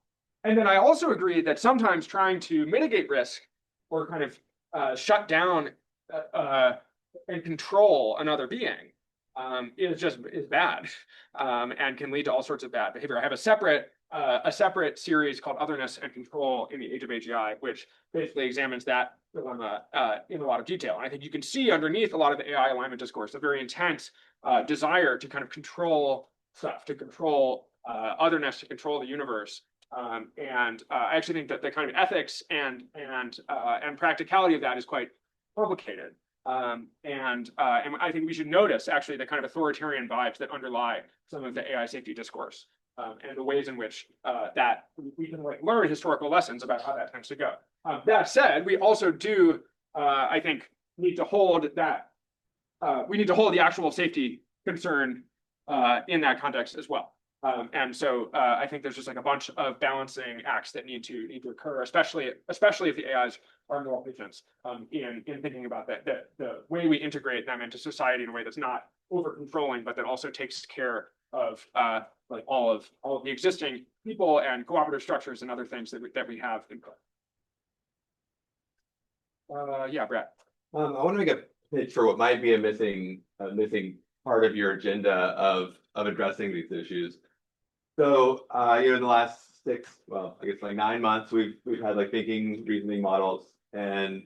B: and then I also agree that sometimes trying to mitigate risk or kind of shut down and control another being is bad and can lead to all sorts of bad behavior. I have a separate series called Otherness and Control in the Age of AGI, which basically examines that dilemma in a lot of detail. And I think you can see underneath a lot of the AI alignment discourse a very intense desire to kind of control stuff, to control otherness, to control the universe. And I actually think that the kind of ethics and practicality of that is quite complicated. And I think we should notice actually the kind of authoritarian vibes that underlie some of the AI safety discourse. And the ways in which that we can like learn historical lessons about how that tends to go. That said, we also do, I think, need to hold that. We need to hold the actual safety concern in that context as well. And so I think there's just like a bunch of balancing acts that need to occur, especially if the AIs are moral agents, in thinking about the way we integrate them into society in a way that's not over controlling, but that also takes care of like all of the existing people and cooperative structures and other things that we have in play. Yeah, Brett.
G: I want to make a pitch for what might be a missing part of your agenda of addressing these issues. So in the last 9 months, we've had like thinking, reasoning models, and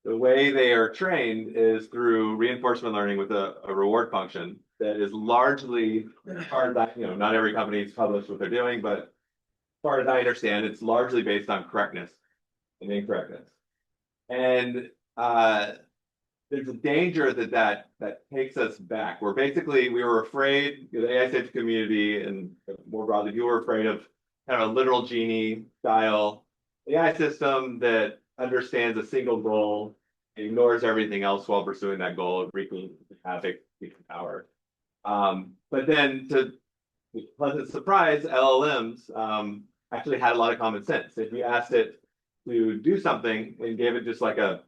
G: the way they are trained is through reinforcement learning with a reward function that is largely, as far as not every company's published what they're doing, but as far as I understand, it's largely based on correctness and incorrectness. And there's a danger that takes us back. We were afraid, the AI safety community and more broadly, you were afraid of kind of a literal genie style AI system that understands a single goal, ignores everything else while pursuing that goal of wreaking havoc, wreaking power. But then to pleasant surprise, LLMs actually had a lot of common sense. If you asked it to do something and gave it just like a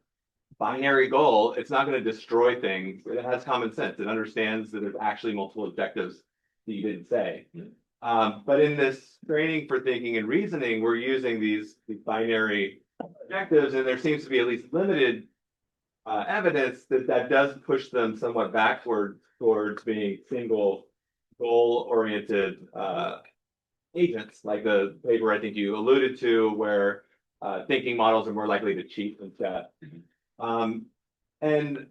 G: binary goal, it's not going to destroy things. It has common sense. It understands that there's actually multiple objectives that you didn't say. But in this training for thinking and reasoning, we're using these binary objectives, and there seems to be at least limited evidence that that does push them somewhat backward towards being single goal-oriented agents, like the paper I think you alluded to, where thinking models are more likely to cheat than chat. And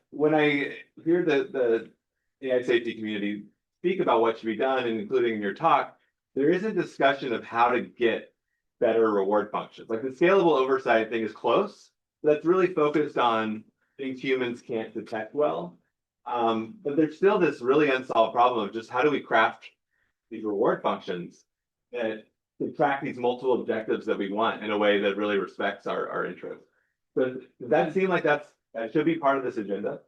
G: when I hear the AI safety community speak about what should be done, and including in your talk, there is a discussion of how to get better reward functions. Like the scalable oversight thing is close, but that's really focused on things humans can't detect well. But there's still this really unsolved problem of just how do we craft these reward functions that can track these multiple objectives that we want in a way that really respects our interests. So does that seem like that should be part of this agenda?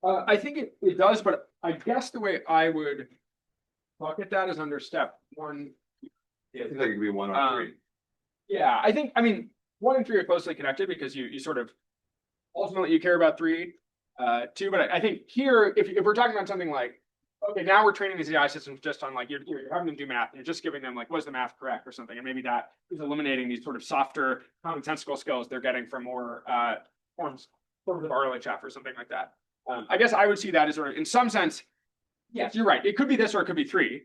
B: I think it does, but I guess the way I would bucket that is under step 1.
G: Yeah, it seems like it could be 1 or 3.
B: Yeah, I mean, 1 and 3 are closely connected because you sort of ultimately you care about 3, 2. But I think here, if we're talking about something like, okay, now we're training these AI systems just on like you're having them do math, and you're just giving them like, was the math correct or something, and maybe that is eliminating these sort of softer commonsensical skills they're getting from more forms of RLHF or something like that. I guess I would see that as sort of, in some sense, yes, you're right. It could be this or it could be 3,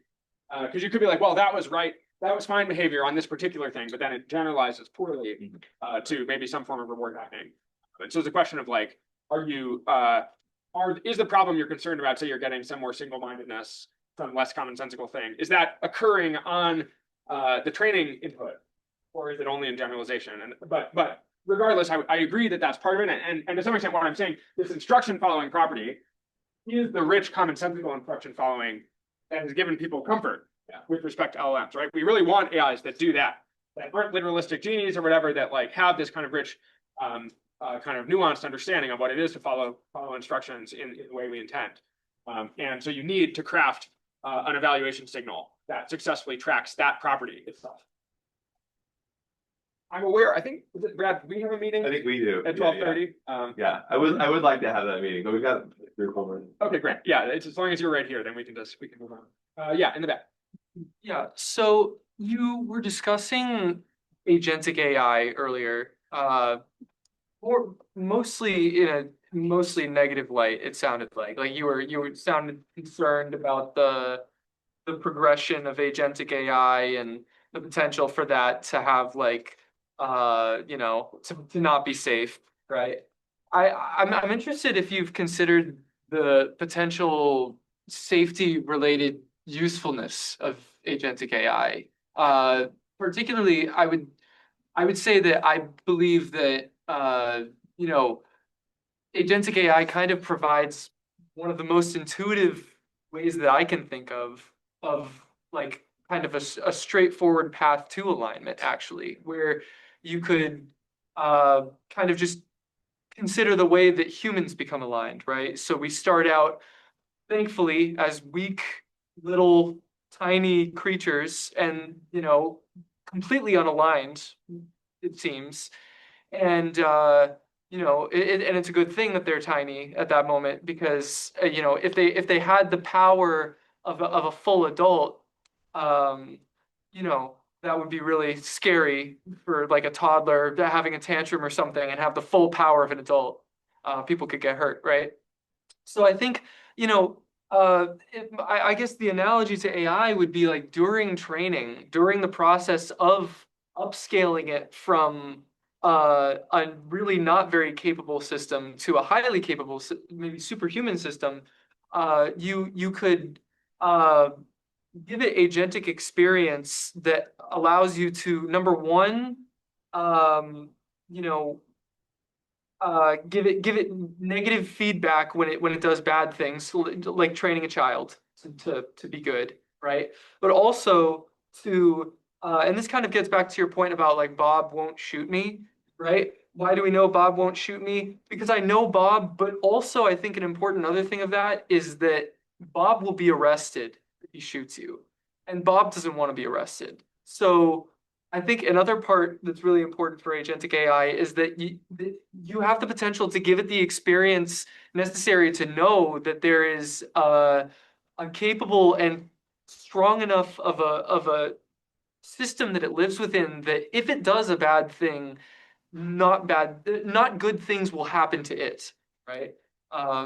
B: because you could be like, well, that was right. That was fine behavior on this particular thing, but then it generalizes poorly to maybe some form of reward hacking. And so it's a question of like, is the problem you're concerned about, say you're getting some more single-mindedness, some less commonsensical thing, is that occurring on the training input, or is it only in generalization? But regardless, I agree that that's part of it, and to some extent, what I'm saying, this instruction following property is the rich commonsensical instruction following that has given people comfort with respect to LLMs, right? We really want AIs that do that aren't literalistic genies or whatever, that like have this kind of rich kind of nuanced understanding of what it is to follow instructions in the way we intend. And so you need to craft an evaluation signal that successfully tracks that property itself. I'm aware, I think, Brad, do we have a meeting?
G: I think we do.
B: At 12:30?
G: Yeah, I would like to have that meeting, but we've got 3 or 4 minutes.
B: Okay, great. Yeah, it's as long as you're right here, then we can move on. Yeah, in the back.
F: Yeah, so you were discussing agentic AI earlier, or mostly in a mostly negative light, it sounded like you sounded concerned about the progression of agentic AI and the potential for that to have like to not be safe, right? I'm interested if you've considered the potential safety related usefulness of agentic AI. Particularly, I would say that I believe that agentic AI kind of provides one of the most intuitive ways that I can think of like kind of a straightforward path to alignment, actually, where you could kind of just consider the way that humans become aligned, right? So we start out, thankfully, as weak little tiny creatures and, completely unaligned, it seems. And, and it's a good thing that they're tiny at that moment because, if they had the power of a full adult, that would be really scary for like a toddler having a tantrum or something and have the full power of an adult. People could get hurt, right? So I think, I guess the analogy to AI would be like during training, during the process of upscaling it from a really not very capable system to a highly capable, maybe superhuman system, you could give it agentic experience that allows you to, number one, give it negative feedback when it does bad things, like training a child to be good, right? But also to and this kind of gets back to your point about like Bob won't shoot me, right? Why do we know Bob won't shoot me? Because I know Bob, but also I think an important other thing of that is that Bob will be arrested if he shoots you, and Bob doesn't want to be arrested. So I think another part that's really important for agentic AI is that you have the potential to give it the experience necessary to know that there is a capable and strong enough of a system that it lives within that if it does a bad thing, not good things will happen to it, right?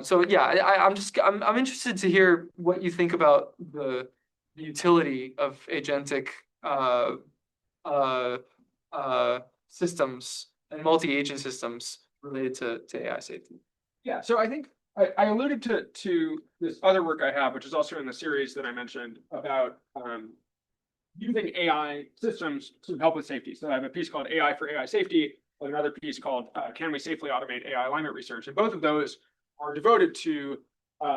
F: So yeah, I'm interested to hear what you think about the utility of agentic uh, systems and multi-agent systems related to AI safety.
B: Yeah, so I think I alluded to this other work I have, which is also in the series that I mentioned about using AI systems to help with safety. So I have a piece called AI for AI Safety, and another piece called Can We Safely Automate AI Alignment Research? And both of those are devoted to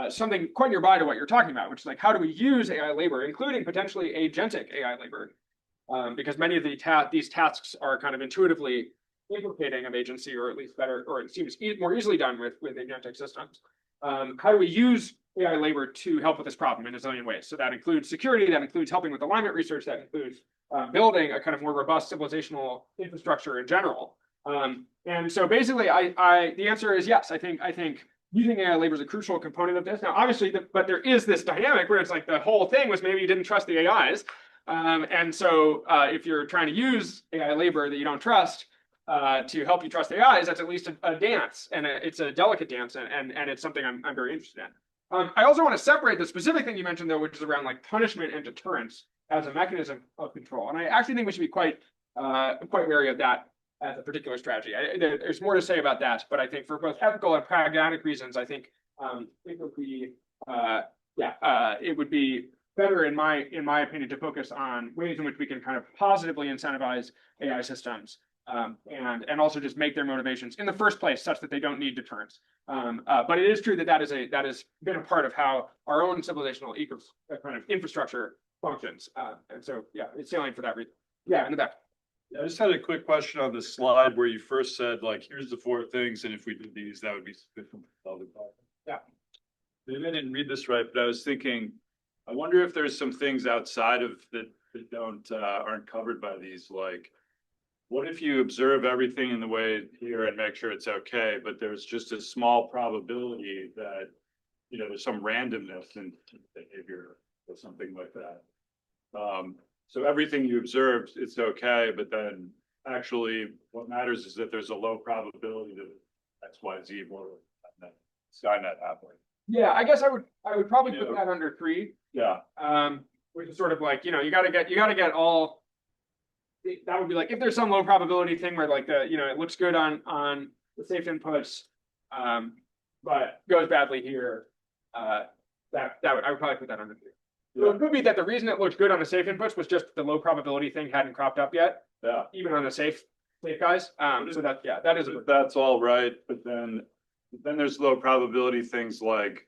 B: something quite nearby to what you're talking about, which is like how do we use AI labor, including potentially agentic AI labor, because many of these tasks are kind of intuitively implicating of agency, or at least better, or it seems more easily done with agentic systems. How do we use AI labor to help with this problem in a zillion ways? So that includes security, that includes helping with alignment research, that includes building a kind of more robust civilizational infrastructure in general. And so basically, the answer is yes. I think using AI labor is a crucial component of this. Now, obviously, but there is this dynamic where it's like the whole thing was maybe you didn't trust the AIs. And so if you're trying to use AI labor that you don't trust to help you trust AIs, that's at least a dance, and it's a delicate dance, and it's something I'm very interested in. I also want to separate the specific thing you mentioned, though, which is around like punishment and deterrence as a mechanism of control. And I actually think we should be quite wary of that as a particular strategy. There's more to say about that, but I think for both ethical and pragmatic reasons, I think it would be it would be better in my opinion to focus on ways in which we can kind of positively incentivize AI systems and also just make their motivations in the first place such that they don't need deterrence. But it is true that that has been a part of how our own civilizational kind of infrastructure functions. And so yeah, it's salient for that reason. Yeah, in the back.
M: I just had a quick question on the slide where you first said, like, here's the 4 things, and if we did these, that would be sufficient.
B: Yeah.
M: Maybe I didn't read this right, but I was thinking, I wonder if there's some things outside of that aren't covered by these. Like, what if you observe everything in the way here and make sure it's okay, but there's just a small probability that, there's some randomness in behavior or something like that. So everything you observed, it's okay, but then actually what matters is that there's a low probability that X, Y, Z will Skynet happening.
B: Yeah, I guess I would probably put that under 3.
M: Yeah.
B: Which is sort of like, you gotta get all, that would be like, if there's some low probability thing where like it looks good on the safe inputs, but goes badly here, I would probably put that under 3. So it could be that the reason it looked good on the safe inputs was just the low probability thing hadn't cropped up yet.
M: Yeah.
B: Even on the safe guys. So that is
M: that's all right, but then there's low probability things like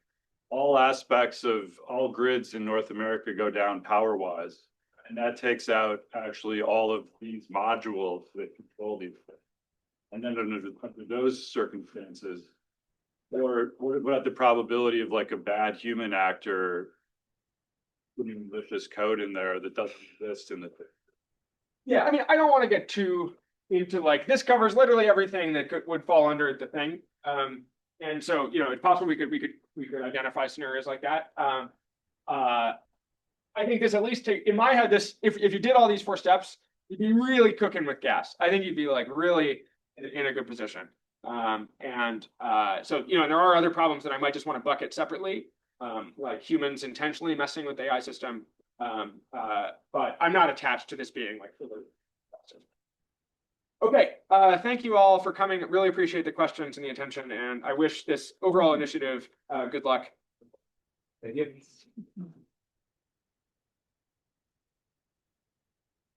M: all aspects of all grids in North America go down power wise. And that takes out actually all of these modules that control these things. And then under those circumstances, or what about the probability of like a bad human actor putting malicious code in there that doesn't exist in the thing?
B: Yeah, I mean, I don't want to get too into like, this covers literally everything that would fall under the thing. And so, it's possible we could identify scenarios like that. I think this at least in my head, if you did all these 4 steps, you'd be really cooking with gas. I think you'd be like really in a good position. So, there are other problems that I might just want to bucket separately, like humans intentionally messing with the AI system. But I'm not attached to this being like fully. Okay, thank you all for coming. Really appreciate the questions and the attention, and I wish this overall initiative good luck.
A: Thank you.